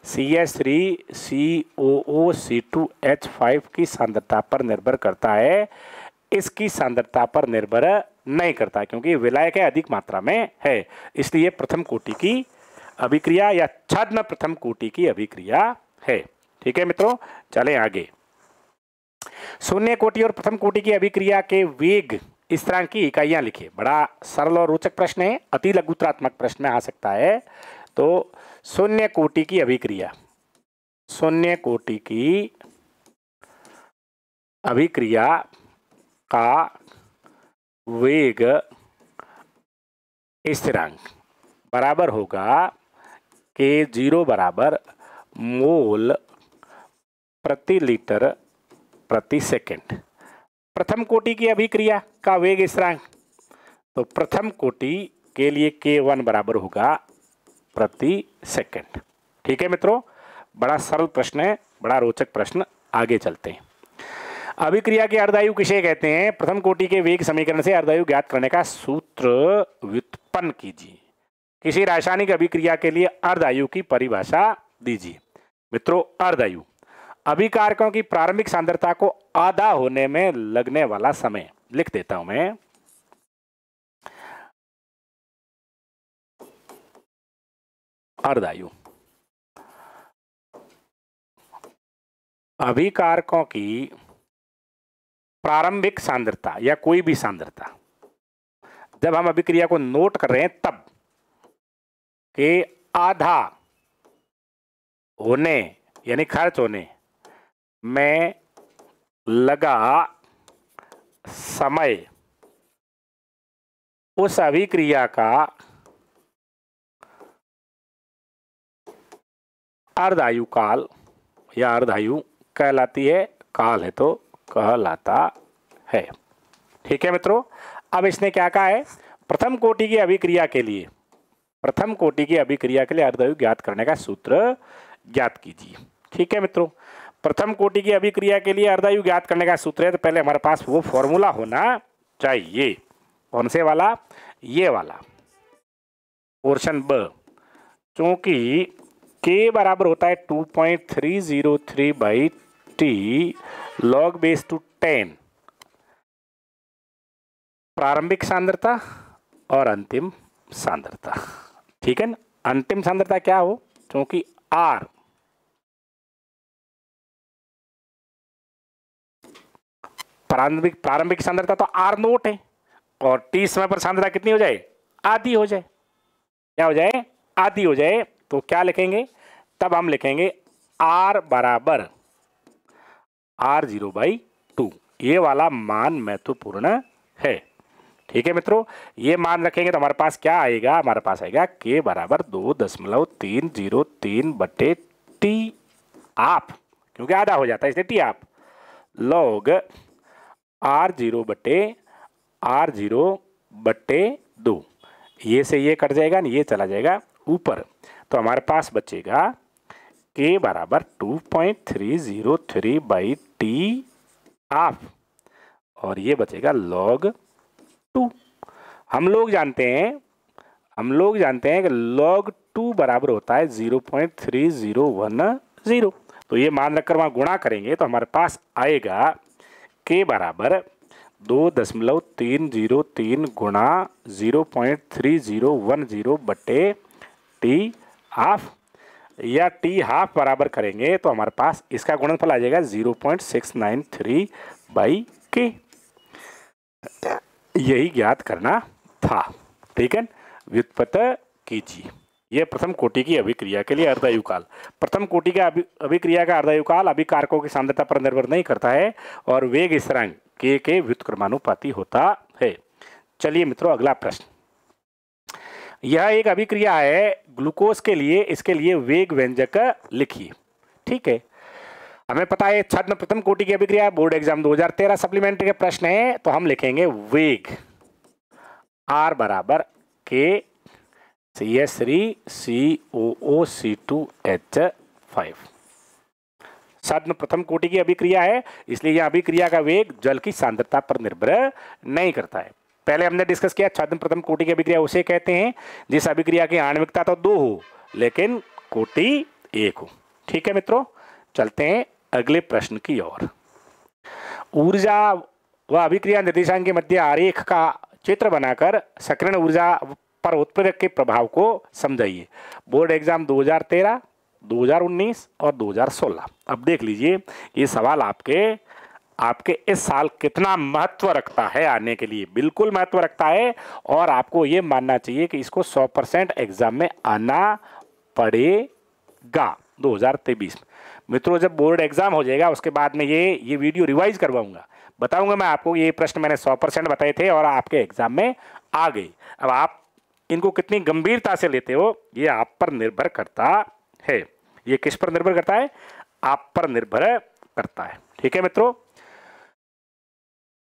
S1: CH3COOC2H5 की सांद्रता पर निर्भर करता है, इसकी सांद्रता पर निर्भर नहीं करता, क्योंकि विलायक अधिक मात्रा में है। इसलिए प्रथम कोटि की अभिक्रिया या छद्म प्रथम कोटि की अभिक्रिया है। ठीक है मित्रों, चलें आगे। शून्य कोटि और प्रथम कोटि की अभिक्रिया के वेग स्थिरांक की इकाइयां लिखिए। बड़ा सरल और रोचक प्रश्न है, अति लघुत्रात्मक प्रश्न में आ सकता है। तो शून्य कोटि की अभिक्रिया, शून्य कोटि की अभिक्रिया का वेग स्थिरांक बराबर होगा K0 बराबर मोल प्रति लीटर प्रति सेकंड। प्रथम कोटि की अभिक्रिया का वेग स्थिरांक, तो प्रथम कोटि के लिए K1 बराबर होगा प्रति सेकंड। ठीक है मित्रों, बड़ा सरल प्रश्न है, बड़ा रोचक प्रश्न। आगे चलते हैं। अभिक्रिया के अर्धायु किसे कहते हैं? प्रथम कोटि के वेग समीकरण से अर्धायु ज्ञात करने का सूत्र व्युत्पन्न कीजिए। किसी रासायनिक अभिक्रिया के लिए अर्धायु की परिभाषा दीजिए। मित्रों, अर्धायु अभिकारकों की प्रारंभिक सांद्रता को आधा होने में लगने वाला समय लिख देता हूं मैं। अर्धायु अभिकारकों की प्रारंभिक सांद्रता या कोई भी सांद्रता, जब हम अभिक्रिया को नोट कर रहे हैं तब के आधा होने यानी खर्च होने में लगा समय उस अभिक्रिया का अर्धायु काल या अर्धायु कहलाती है। काल है तो कहलाता है। ठीक है मित्रों, अब इसने क्या कहा है? प्रथम कोटि की अभिक्रिया के लिए अर्धवायु ज्ञात करने का सूत्र ज्ञात कीजिए। ठीक है मित्रों, प्रथम कोटि की अभिक्रिया के लिए अर्धवायु ज्ञात करने का सूत्र है, तो पहले हमारे पास वो फॉर्मूला होना चाहिए। कौन से वाला? ये वाला पोर्शन ब, क्योंकि के बराबर होता है 2.303 by T log base two 10 प्रारंभिक सांद्रता और अंतिम सांद्रता। ठीक है ना, अंतिम सांद्रता क्या हो, क्योंकि आर प्रारंभिक सांद्रता तो आर नोट है, और टी समय पर सांद्रता कितनी हो जाए? आधी हो जाए। क्या हो जाए? आधी हो जाए। तो क्या लिखेंगे? तब हम लिखेंगे आर बराबर R0/2। ये वाला मान महत्वपूर्ण है। ठीक है मित्रों, ये मान रखेंगे तो हमारे पास क्या आएगा? हमारे पास आएगा के बराबर 2.303 बटे टी आप, क्योंकि आधा हो जाता है इसलिए टी आप, लॉग R0/2। ये से ये कट जाएगा, ये चला जाएगा ऊपर, तो हमारे पास बचेगा के बराबर 2.303 बाई टी आप, और ये बचेगा log 2। हम लोग जानते हैं कि log 2 बराबर होता है 0.3010। तो ये मान रखकर वहां गुणा करेंगे तो हमारे पास आएगा के बराबर 2.303 गुणा 0.3010 बटे टी हाफ, या टी हाफ बराबर करेंगे तो हमारे पास इसका गुणनफल आ जाएगा 0.693 बाई के। यही ज्ञात करना था। ठीक है, व्युत्पत्ति कीजिए। यह प्रथम कोटि की अभिक्रिया के लिए अर्धवायु काल। प्रथम कोटि का अभिक्रिया का अर्धवायु काल अभिकारकों की सांद्रता पर निर्भर नहीं करता है और वेग स्थिरांक के व्युत्क्रमानुपाती होता है। चलिए मित्रों, अगला प्रश्न। यह एक अभिक्रिया है ग्लूकोज के लिए, इसके लिए वेग व्यंजक लिखिए। ठीक है, हमें पता है छद्म प्रथम कोटि की अभिक्रिया, बोर्ड एग्जाम 2013 सप्लीमेंट्री के प्रश्न है, तो हम लिखेंगे वेग आर बराबर के CH3COO2H5। छद्म प्रथम कोटि की अभिक्रिया है, इसलिए यह अभिक्रिया का वेग जल की सांद्रता पर निर्भर नहीं करता है। पहले हमने डिस्कस किया छद्म प्रथम कोटि की अभिक्रिया उसे कहते हैं जिस अभिक्रिया की आणविकता तो 2 हो लेकिन कोटि 1 हो। ठीक है मित्रों, चलते हैं अगले प्रश्न की ओर। ऊर्जा व अभिक्रिया निर्देशांक के मध्य आरेख का चित्र बनाकर सक्रियण ऊर्जा पर उत्प्रेरक के प्रभाव को समझाइए। बोर्ड एग्जाम 2013, 2019 और 2016। अब देख लीजिए ये सवाल आपके इस साल कितना महत्व रखता है आने के लिए। बिल्कुल महत्व रखता है, और आपको ये मानना चाहिए कि इसको 100% एग्जाम में आना पड़ेगा 2023 में। मित्रों, जब बोर्ड एग्जाम हो जाएगा उसके बाद में ये वीडियो रिवाइज करवाऊंगा, बताऊंगा मैं आपको ये प्रश्न मैंने 100% बताए थे और आपके एग्जाम में आ गई। अब आप इनको कितनी गंभीरता से लेते हो ये आप पर निर्भर करता है। ये किस पर निर्भर करता है? आप पर निर्भर करता है। ठीक है मित्रों,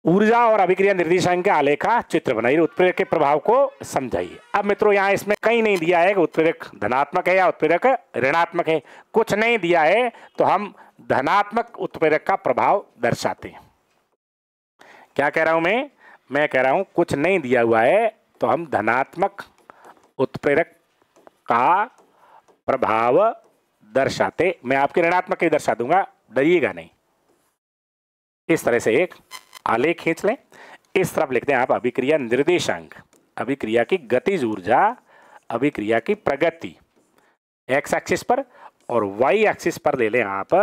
S1: ऊर्जा और अभिक्रिया निर्देशांक के आलेख का चित्र बनाइए, उत्प्रेरक के प्रभाव को समझाइए। अब मित्रों यहाँ इसमें कहीं नहीं दिया है कि उत्प्रेरक धनात्मक है या उत्प्रेरक ऋणात्मक है, कुछ नहीं दिया है, तो हम धनात्मक उत्प्रेरक का प्रभाव दर्शाते हैं। क्या कह रहा हूं मैं कह रहा हूं कुछ नहीं दिया हुआ है तो हम धनात्मक उत्प्रेरक का प्रभाव दर्शाते। मैं आपके ऋणात्मक ही दर्शा दूंगा, डरिएगा नहीं। इस तरह से एक आलेख खींच लें, इस तरफ लिखते हैं आप अभिक्रिया निर्देशांक, अभिक्रिया की गतिज ऊर्जा, अभिक्रिया की प्रगति एक्स एक्सिस पर, और वाई एक्सिस पर ले लें आप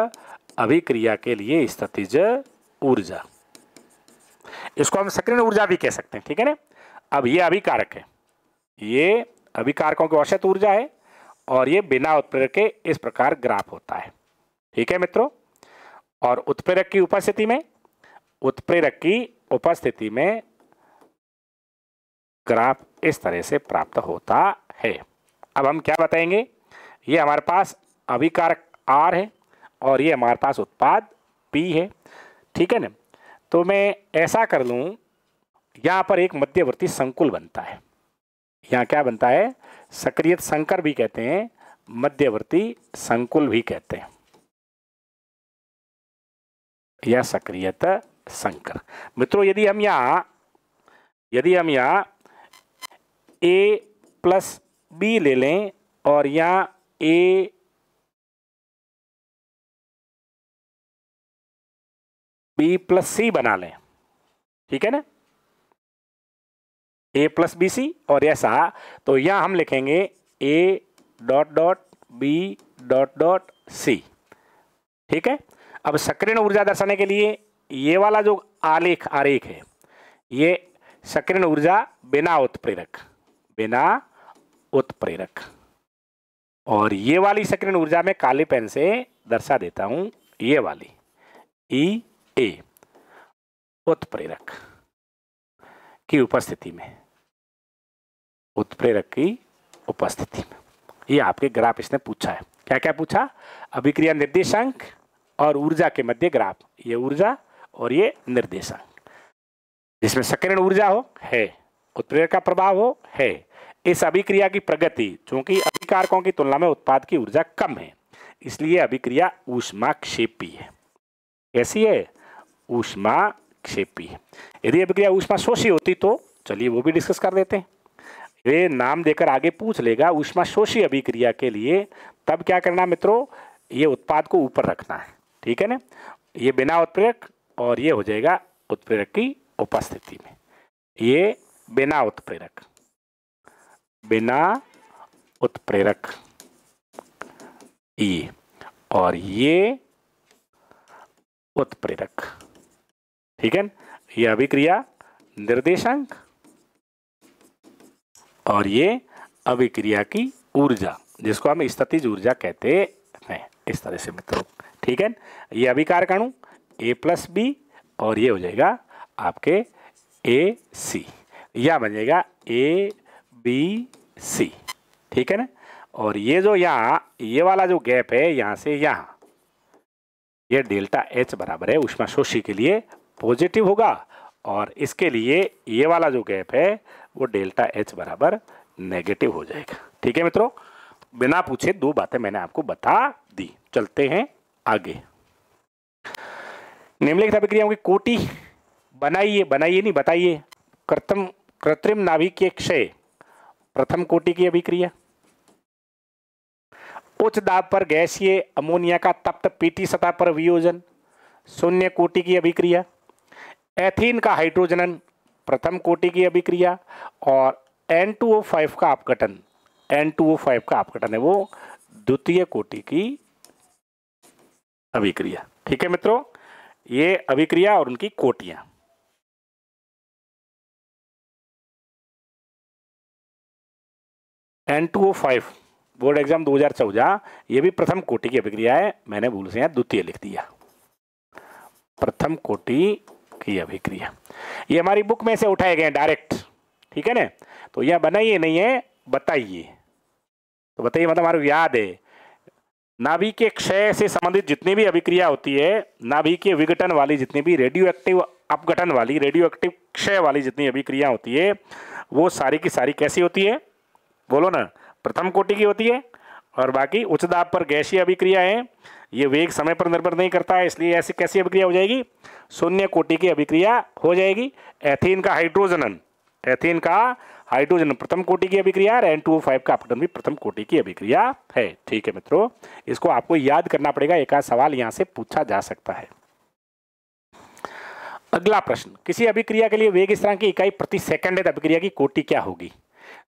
S1: अभिक्रिया के लिए स्थितिज ऊर्जा। इसको हम सक्रियण ऊर्जा भी कह सकते हैं। ठीक है ना। अब ये अभिकारक है, ये अभिकारकों की औसत ऊर्जा है, और ये बिना उत्प्रेरक के इस प्रकार ग्राफ होता है। ठीक है मित्रों, और उत्प्रेरक की उपस्थिति में ग्राफ इस तरह से प्राप्त होता है। अब हम क्या बताएंगे, ये हमारे पास अभिकारक R है और ये हमारे पास उत्पाद P है। ठीक है ना। तो मैं ऐसा कर लूं, यहां पर एक मध्यवर्ती संकुल बनता है। यहां क्या बनता है? सक्रियत संकर भी कहते हैं, मध्यवर्ती संकुल भी कहते हैं, या सक्रियत संकर। मित्रों यदि हम यहां A प्लस बी ले लें और यहां A बी प्लस सी बना लें, ठीक है ना, A प्लस बी सी, और ऐसा, तो यहां हम लिखेंगे A dot dot B dot dot C, ठीक है। अब सक्रियण ऊर्जा दर्शाने के लिए ये वाला जो आरेख है, ये सक्रियण ऊर्जा बिना उत्प्रेरक, और ये वाली सक्रियण ऊर्जा में काले पेन से दर्शा देता हूं, ये वाली ई ए उत्प्रेरक की उपस्थिति में, ये आपके ग्राफ इसने पूछा है। क्या क्या पूछा? अभिक्रिया निर्देशांक और ऊर्जा के मध्य ग्राफ, ये ऊर्जा और ये निर्देशांक, जिसमें सक्रियण ऊर्जा हो है, उत्प्रेरक का प्रभाव हो है। इस अभिक्रिया की प्रगति, चूंकि अभिकारकों की तुलना में उत्पाद की ऊर्जा कम है, इसलिए अभिक्रिया ऊष्माक्षेपी है। कैसी है? ऊष्माक्षेपी है। यदि अभिक्रिया ऊष्माशोषी होती तो चलिए वो भी डिस्कस कर देते हैं। ये नाम देकर आगे पूछ लेगा ऊष्माशोषी अभिक्रिया के लिए, तब क्या करना मित्रों? ये उत्पाद को ऊपर रखना है, ठीक है ना। ये बिना उत्प्रेरक और ये हो जाएगा उत्प्रेरक की उपस्थिति में, ये बिना उत्प्रेरक ये, और ये उत्प्रेरक, ठीक है। ये अभिक्रिया निर्देशांक और ये अभिक्रिया की ऊर्जा, जिसको हम स्थितिज ऊर्जा कहते हैं, इस तरह से मित्रों, ठीक है। ये अभिकारक अणु A प्लस बी, और ये हो जाएगा आपके ए सी, या बन जाएगा ए बी सी, ठीक है ना। और ये जो यहाँ ये वाला जो गैप है यहाँ से यहाँ, ये डेल्टा H बराबर है ऊष्माशोषी के लिए पॉजिटिव होगा, और इसके लिए ये वाला जो गैप है वो डेल्टा H बराबर नेगेटिव हो जाएगा, ठीक है मित्रों। बिना पूछे दो बातें मैंने आपको बता दी। चलते हैं आगे। निम्नलिखित अभिक्रियाओं की कोटि बनाइए नहीं बताइए। कृत्रिम नाभिकीय क्षय प्रथम कोटि की अभिक्रिया। उच्च दाब पर गैसीय अमोनिया का तप्त पीटी सतह पर वियोजन शून्य कोटि की अभिक्रिया। एथीन का हाइड्रोजनन प्रथम कोटि की अभिक्रिया, और N2O5 का अपघटन, N2O5 का अपघटन है वो द्वितीय कोटि की अभिक्रिया, ठीक है मित्रों। ये अभिक्रिया और उनकी कोटियां। N2O5 बोर्ड एग्जाम 2014, ये भी प्रथम कोटि की अभिक्रिया है, मैंने भूल से यहाँ द्वितीय लिख दिया, प्रथम कोटि की अभिक्रिया। ये हमारी बुक में से उठाए गए डायरेक्ट, ठीक है ना। तो यह बनाइए नहीं है बताइए, तो बताइए, मतलब हमारे याद है नाभिकीय क्षय से संबंधित जितनी भी अभिक्रिया होती है, नाभिकीय विघटन वाली जितनी भी, रेडियो एक्टिव अपघटन वाली, रेडियो एक्टिव क्षय वाली जितनी अभिक्रिया होती है, वो सारी की सारी कैसी होती है? बोलो ना, प्रथम कोटि की होती है। और बाकी उच्च दाब पर गैसीय अभिक्रिया है, ये वेग समय पर निर्भर नहीं करता है, इसलिए ऐसी कैसी अभिक्रिया हो जाएगी? शून्य कोटि की अभिक्रिया हो जाएगी। एथीन का हाइड्रोजन प्रथम कोटि की अभिक्रिया, और N2O5 का अपघटन भी प्रथम कोटि की अभिक्रिया है, ठीक है मित्रों। इसको आपको याद करना पड़ेगा, एक आध सवाल यहां से पूछा जा सकता है। अगला प्रश्न, किसी अभिक्रिया के लिए वेग स्थिरांक की इकाई प्रति सेकंड है, अभिक्रिया की कोटि क्या होगी?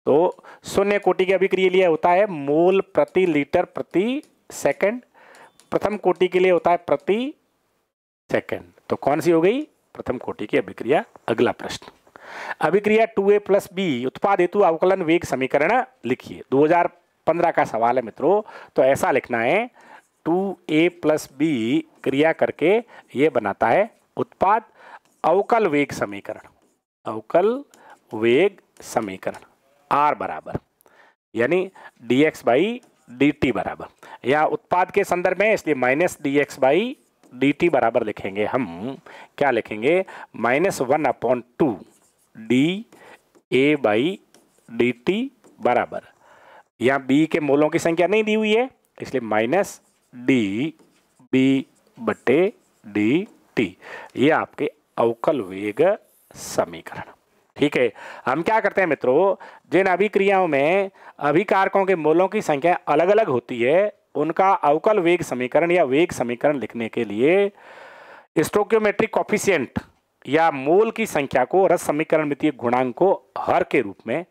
S1: तो शून्य कोटि की अभिक्रिया लिए होता है मोल प्रति लीटर प्रति सेकंड, प्रथम कोटि के लिए होता है प्रति सेकंड। तो कौन सी हो गई? प्रथम कोटि की अभिक्रिया। अगला प्रश्न, अभिक्रिया 2A प्लस बी उत्पाद हेतु अवकलन वेग समीकरण लिखिए। 2015 का सवाल है मित्रों, तो ऐसा लिखना है 2A प्लस बी क्रिया करके ये बनाता है उत्पाद अवकल वेग समीकरण R बराबर, यानी dx बाई dt बराबर, या उत्पाद के संदर्भ में इसलिए माइनस dx बाई dt बराबर लिखेंगे हम। क्या लिखेंगे? -1/2 D A by D T बराबर, यहाँ बी के मोलों की संख्या नहीं दी हुई है इसलिए माइनस डी बी बटे डी टी, ये आपके अवकल वेग समीकरण। ठीक है, हम क्या करते हैं मित्रों, जिन अभिक्रियाओं में अभिकारकों के मोलों की संख्या अलग अलग होती है उनका अवकल वेग समीकरण या वेग समीकरण लिखने के लिए स्टोइकियोमेट्रिक कोएफिशिएंट या मोल की संख्या को रस समीकरण मितीय गुणांक को हर के रूप में,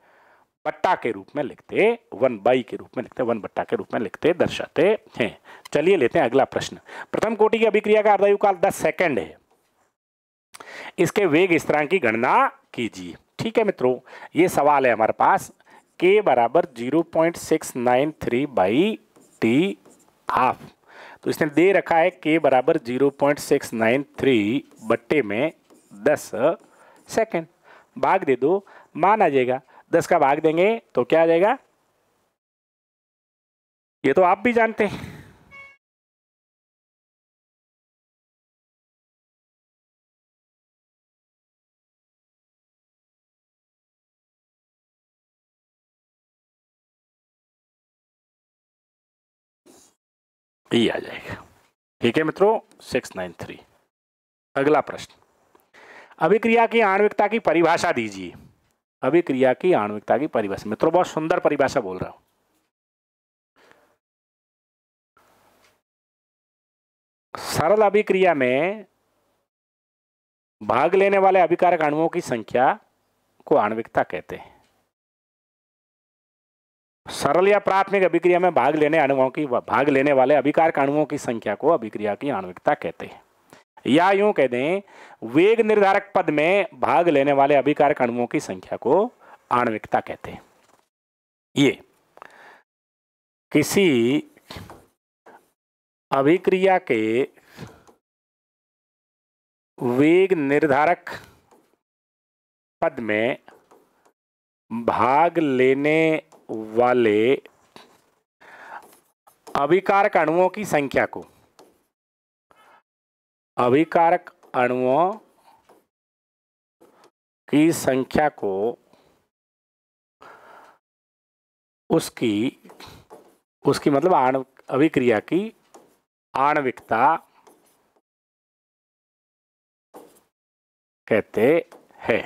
S1: बट्टा के रूप में लिखते, 1/, के रूप में लिखते, 1/, के रूप में लिखते दर्शाते हैं। चलिए लेते हैं अगला प्रश्न। प्रथम कोटि की अभिक्रिया का अर्धायु काल 10 सेकंड है, इसके वेग स्थिरांक की गणना कीजिए। ठीक है मित्रों, ये सवाल है हमारे पास, k बराबर 0.693 बाई टी हाफ, तो इसने दे रखा है k बराबर 0.693 बट्टे में 10 सेकंड, भाग दे दो, मान आ जाएगा। 10 का भाग देंगे तो क्या आ जाएगा, ये तो आप भी जानते हैं। ये आ जाएगा। ठीक है मित्रों, 693। अगला प्रश्न, अभिक्रिया की आणविकता की परिभाषा दीजिए। अभिक्रिया की आणविकता की परिभाषा, मित्रों बहुत सुंदर परिभाषा बोल रहा हूं। सरल अभिक्रिया में भाग लेने वाले अभिकारक अणुओं की संख्या को आणविकता कहते हैं। सरल या प्राथमिक अभिक्रिया में भाग लेने वाले अभिकारक अणुओं की संख्या को अभिक्रिया की आणविकता कहते हैं, या यूं कह दें वेग निर्धारक पद में भाग लेने वाले अभिकारक अणुओं की संख्या को आणविकता कहते हैं। ये किसी अभिक्रिया के वेग निर्धारक पद में भाग लेने वाले अभिकारक अणुओं की संख्या को, अभिकारक अणुओं की संख्या को उसकी मतलब अभिक्रिया की आणविकता कहते हैं।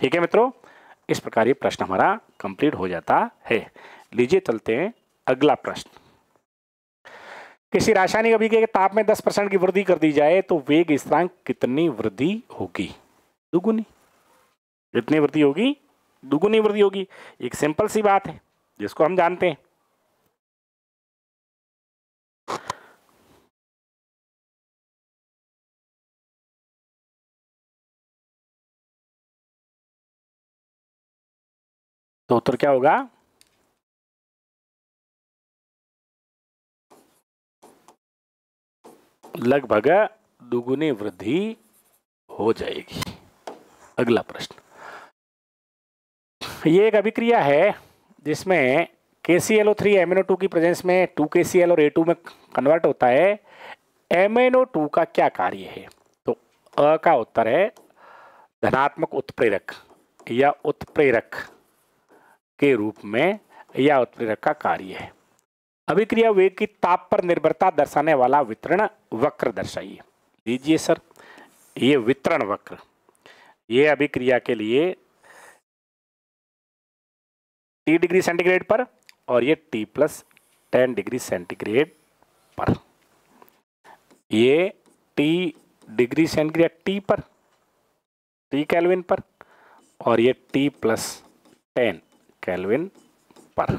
S1: ठीक है मित्रों, इस प्रकार ये प्रश्न हमारा कंप्लीट हो जाता है। लीजिए चलते हैं अगला प्रश्न। किसी रासायनिक अभिक्रिया के ताप में 10% की वृद्धि कर दी जाए तो वेग स्थिरांक कितनी वृद्धि होगी? दुगुनी। कितनी वृद्धि होगी? दुगुनी वृद्धि होगी। एक सिंपल सी बात है जिसको हम जानते हैं। तो उत्तर क्या होगा? लगभग दुगुनी वृद्धि हो जाएगी। अगला प्रश्न, ये एक अभिक्रिया है जिसमें KClO3 MnO2 की प्रेजेंस में 2KCl और A2 में कन्वर्ट होता है। MnO2 का क्या कार्य है? तो अ का उत्तर है धनात्मक उत्प्रेरक या उत्प्रेरक के रूप में, या उत्प्रेरक का कार्य है। अभिक्रिया वेग की ताप पर निर्भरता दर्शाने वाला वितरण वक्र दर्शाइए। लीजिए सर, ये वितरण वक्र, ये अभिक्रिया के लिए T डिग्री सेंटीग्रेड पर और ये T+10 डिग्री सेंटीग्रेड पर, ये T डिग्री सेंटीग्रेड T पर, T केल्विन पर, और ये T+10 केल्विन पर,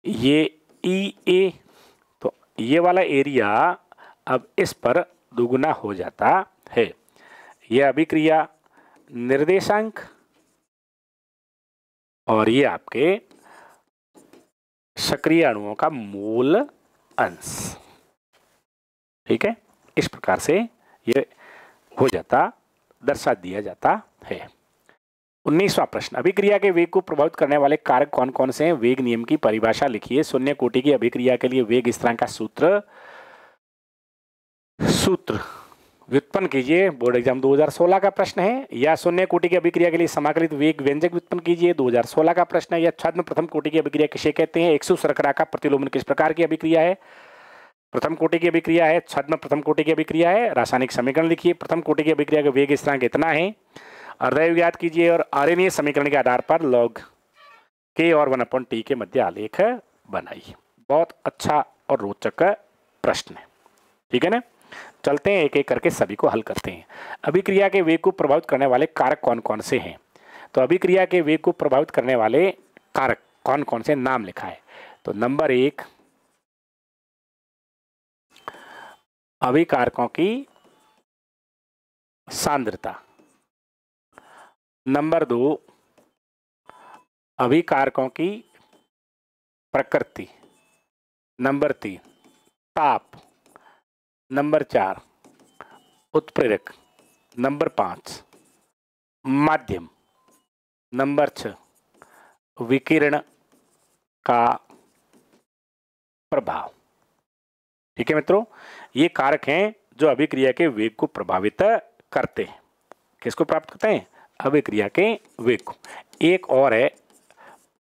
S1: ये EA। तो ये वाला एरिया अब इस पर दुगुना हो जाता है। यह अभिक्रिया निर्देशांक और ये आपके सक्रिय अणुओं का मूल अंश। ठीक है, इस प्रकार से ये हो जाता, दर्शा दिया जाता है। 19वां प्रश्न, अभिक्रिया के वेग को प्रभावित करने वाले कारक कौन कौन से हैं? वेग नियम की परिभाषा लिखिए। शून्य कोटि की अभिक्रिया के लिए वेग स्थिरांक का सूत्र व्युत्पन्न कीजिए, बोर्ड एग्जाम 2016 का प्रश्न है। या शून्य कोटि की अभिक्रिया के लिए समाकलित वेग व्यंजक व्युत्पन्न कीजिए, 2016 का प्रश्न है। या छद्म प्रथम कोटि की अभिक्रिया किसे कहते हैं? एकसु शर्करा का प्रतिलोमन किस प्रकार की अभिक्रिया है? प्रथम कोटि की अभिक्रिया है, छद्म प्रथम कोटि की अभिक्रिया है। रासायनिक समीकरण लिखिए। प्रथम कोटि की अभिक्रिया का वेग स्थिरांक इतना है, अर्धवायु ज्ञात कीजिए और आर्यनीय समीकरण के आधार पर लॉग के और 1/t के मध्य आलेख बनाइए। बहुत अच्छा और रोचक प्रश्न है, ठीक है ना। चलते हैं एक एक करके सभी को हल करते हैं। अभिक्रिया के वेग को प्रभावित करने वाले कारक कौन कौन से हैं? तो अभिक्रिया के वेग को प्रभावित करने वाले कारक कौन कौन से नाम लिखा है। तो नंबर 1 अभिकारकों की सांद्रता, नंबर 2 अभिकारकों की प्रकृति, नंबर 3 ताप, नंबर 4 उत्प्रेरक, नंबर 5 माध्यम, नंबर 6 विकिरण का प्रभाव। ठीक है मित्रों, ये कारक हैं जो अभिक्रिया के वेग को प्रभावित करते हैं। किसको प्राप्त करते हैं? अभिक्रिया के वेग को। एक और है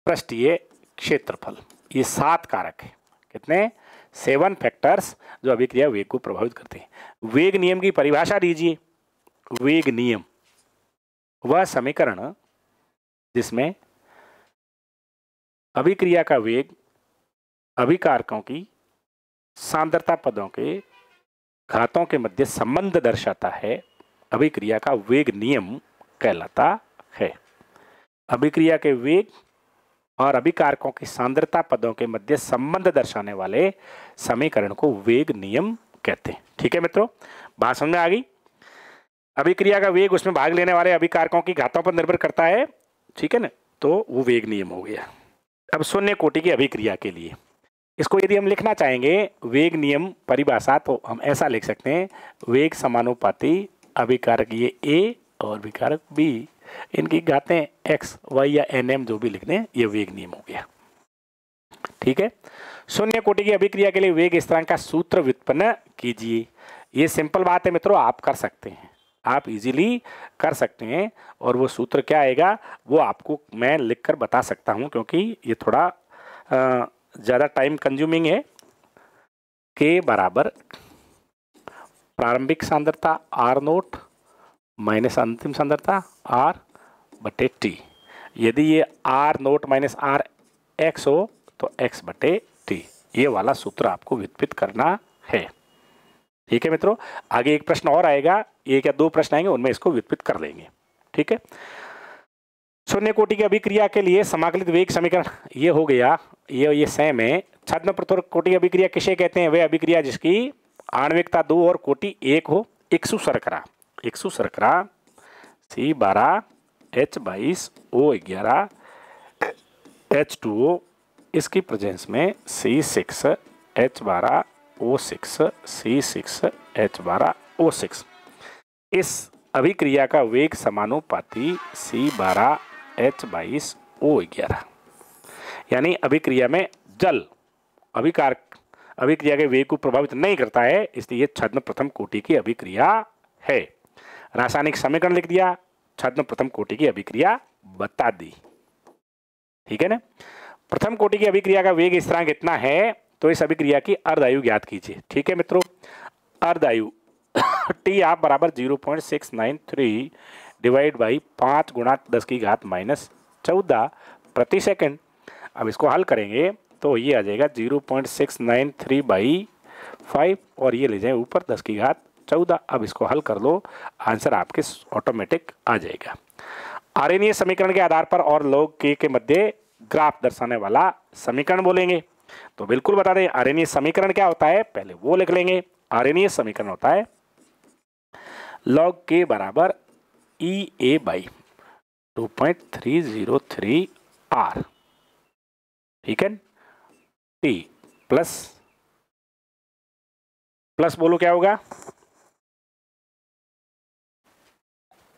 S1: पृष्ठीय क्षेत्रफल। ये 7 कारक है। कितने? 7 फैक्टर्स जो अभिक्रिया वेग को प्रभावित करते हैं। वेग नियम की परिभाषा दीजिए। वेग नियम वह समीकरण जिसमें अभिक्रिया का वेग अभिकारकों की सांद्रता पदों के घातों के मध्य संबंध दर्शाता है, अभिक्रिया का वेग नियम कहलाता है। अभिक्रिया के वेग और अभिकारकों की सांद्रता पदों के मध्य संबंध दर्शाने वाले समीकरण को वेग नियम कहते हैं। ठीक है मित्रों, बात समझ में आ गई? अभिक्रिया का वेग उसमें भाग लेने वाले अभिकारकों की घातों पर निर्भर करता है। ठीक है ना, तो वो वेग नियम हो गया। अब शून्य कोटि की अभिक्रिया के लिए इसको यदि हम लिखना चाहेंगे वेग नियम परिभाषा, तो हम ऐसा लिख सकते हैं, वेग समानुपाती अभिकारक ये ए और अभिकारक बी, इनकी घातें एक्स वाई या एन एम जो भी लिख दें, ये वेग नियम हो गया। ठीक है, शून्य कोटि की अभिक्रिया के लिए वेग स्थिरांक का सूत्र व्युत्पन्न कीजिए। ये सिंपल बात है मित्रों, आप कर सकते हैं, आप इजीली कर सकते हैं। और वो सूत्र क्या आएगा वो आपको मैं लिखकर बता सकता हूं, क्योंकि ये थोड़ा ज़्यादा टाइम कंज्यूमिंग है। के बराबर प्रारंभिक सांद्रता आर नोट माइनस अंतिम सांद्रता आर बटे टी। यदि ये R naught minus R x हो तो एक्स बटे टी। ये वाला सूत्र आपको व्युत्पन्न करना है। ठीक है मित्रों, आगे एक प्रश्न और आएगा, एक या 2 प्रश्न आएंगे, उनमें इसको व्युत्पन्न कर लेंगे। ठीक है, शून्य कोटि की अभिक्रिया के लिए समाकलित वेग समीकरण ये हो गया, ये सेम है। छद्म प्रथम कोटि की अभिक्रिया किसे कहते हैं? वे अभिक्रिया जिसकी आणविकता 2 और कोटि 1 हो। इक्सु शर्करा C12 H22 O11 H2O, इसकी प्रेजेंस में C6 H12 O6 C6 H12 O6। इस अभिक्रिया का वेग समानुपाती C12 H22 O11, यानी अभिक्रिया में जल अभिक्रिया के वेग को प्रभावित नहीं करता है, इसलिए छद्म प्रथम कोटि की अभिक्रिया है। रासायनिक समीकरण लिख दिया, छद्म प्रथम कोटि की अभिक्रिया बता दी। ठीक है ना, प्रथम कोटि की अभिक्रिया का वेग स्थिरांक इतना है, तो इस अभिक्रिया की अर्धायु ज्ञात कीजिए। ठीक है मित्रों, अर्धायु टी आप बराबर 0.693 डिवाइड बाई 5 गुणा 10⁻⁻14 प्रति सेकंड। अब इसको हल करेंगे तो ये आ जाएगा 0.693 बाई 5 और ये ले जाए ऊपर 10⁻14। अब इसको हल कर लो, आंसर आपके ऑटोमेटिक आ जाएगा। आर्यनीय समीकरण के आधार पर और लॉग के मध्य ग्राफ दर्शाने वाला समीकरण बोलेंगे। तो बिल्कुल बता दें आर्यनीय समीकरण क्या होता है, पहले वो लिख लेंगे। आर्यनीय समीकरण होता है लॉग के बराबर ई ए बाई 2.303 आर। ठीक है, टी प्लस बोलो क्या होगा,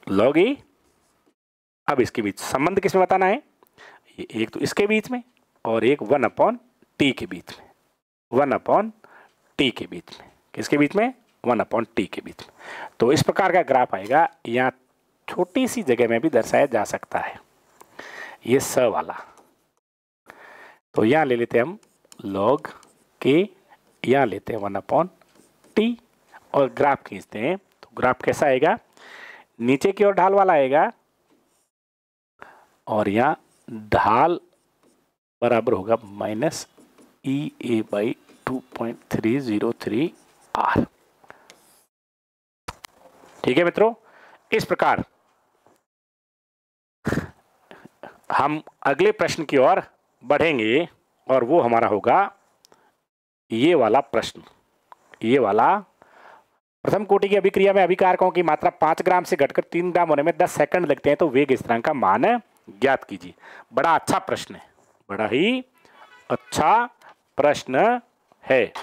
S1: लॉग ई। अब इसके बीच संबंध किसमें बताना है, ये एक तो इसके बीच में और एक 1/t के बीच में, 1/t के बीच में। किसके बीच में? 1/t के बीच में। तो इस प्रकार का ग्राफ आएगा। यहाँ छोटी सी जगह में भी दर्शाया जा सकता है, ये स वाला। तो यहाँ ले लेते हैं हम log k, यहाँ लेते हैं 1/t और ग्राफ खींचते हैं। तो ग्राफ कैसा आएगा, नीचे की ओर ढाल वाला आएगा और यहाँ ढाल बराबर होगा -EA/2.303R। ठीक है मित्रों, इस प्रकार हम अगले प्रश्न की ओर बढ़ेंगे और वो हमारा होगा ये वाला प्रश्न। ये वाला, प्रथम कोटि की अभिक्रिया में अभिकारकों की मात्रा 5 ग्राम से घटकर 3 ग्राम होने में 10 सेकंड लगते हैं, तो वेग स्थिरांक का मान ज्ञात कीजिए। बड़ा अच्छा प्रश्न है, बड़ा ही अच्छा प्रश्न है।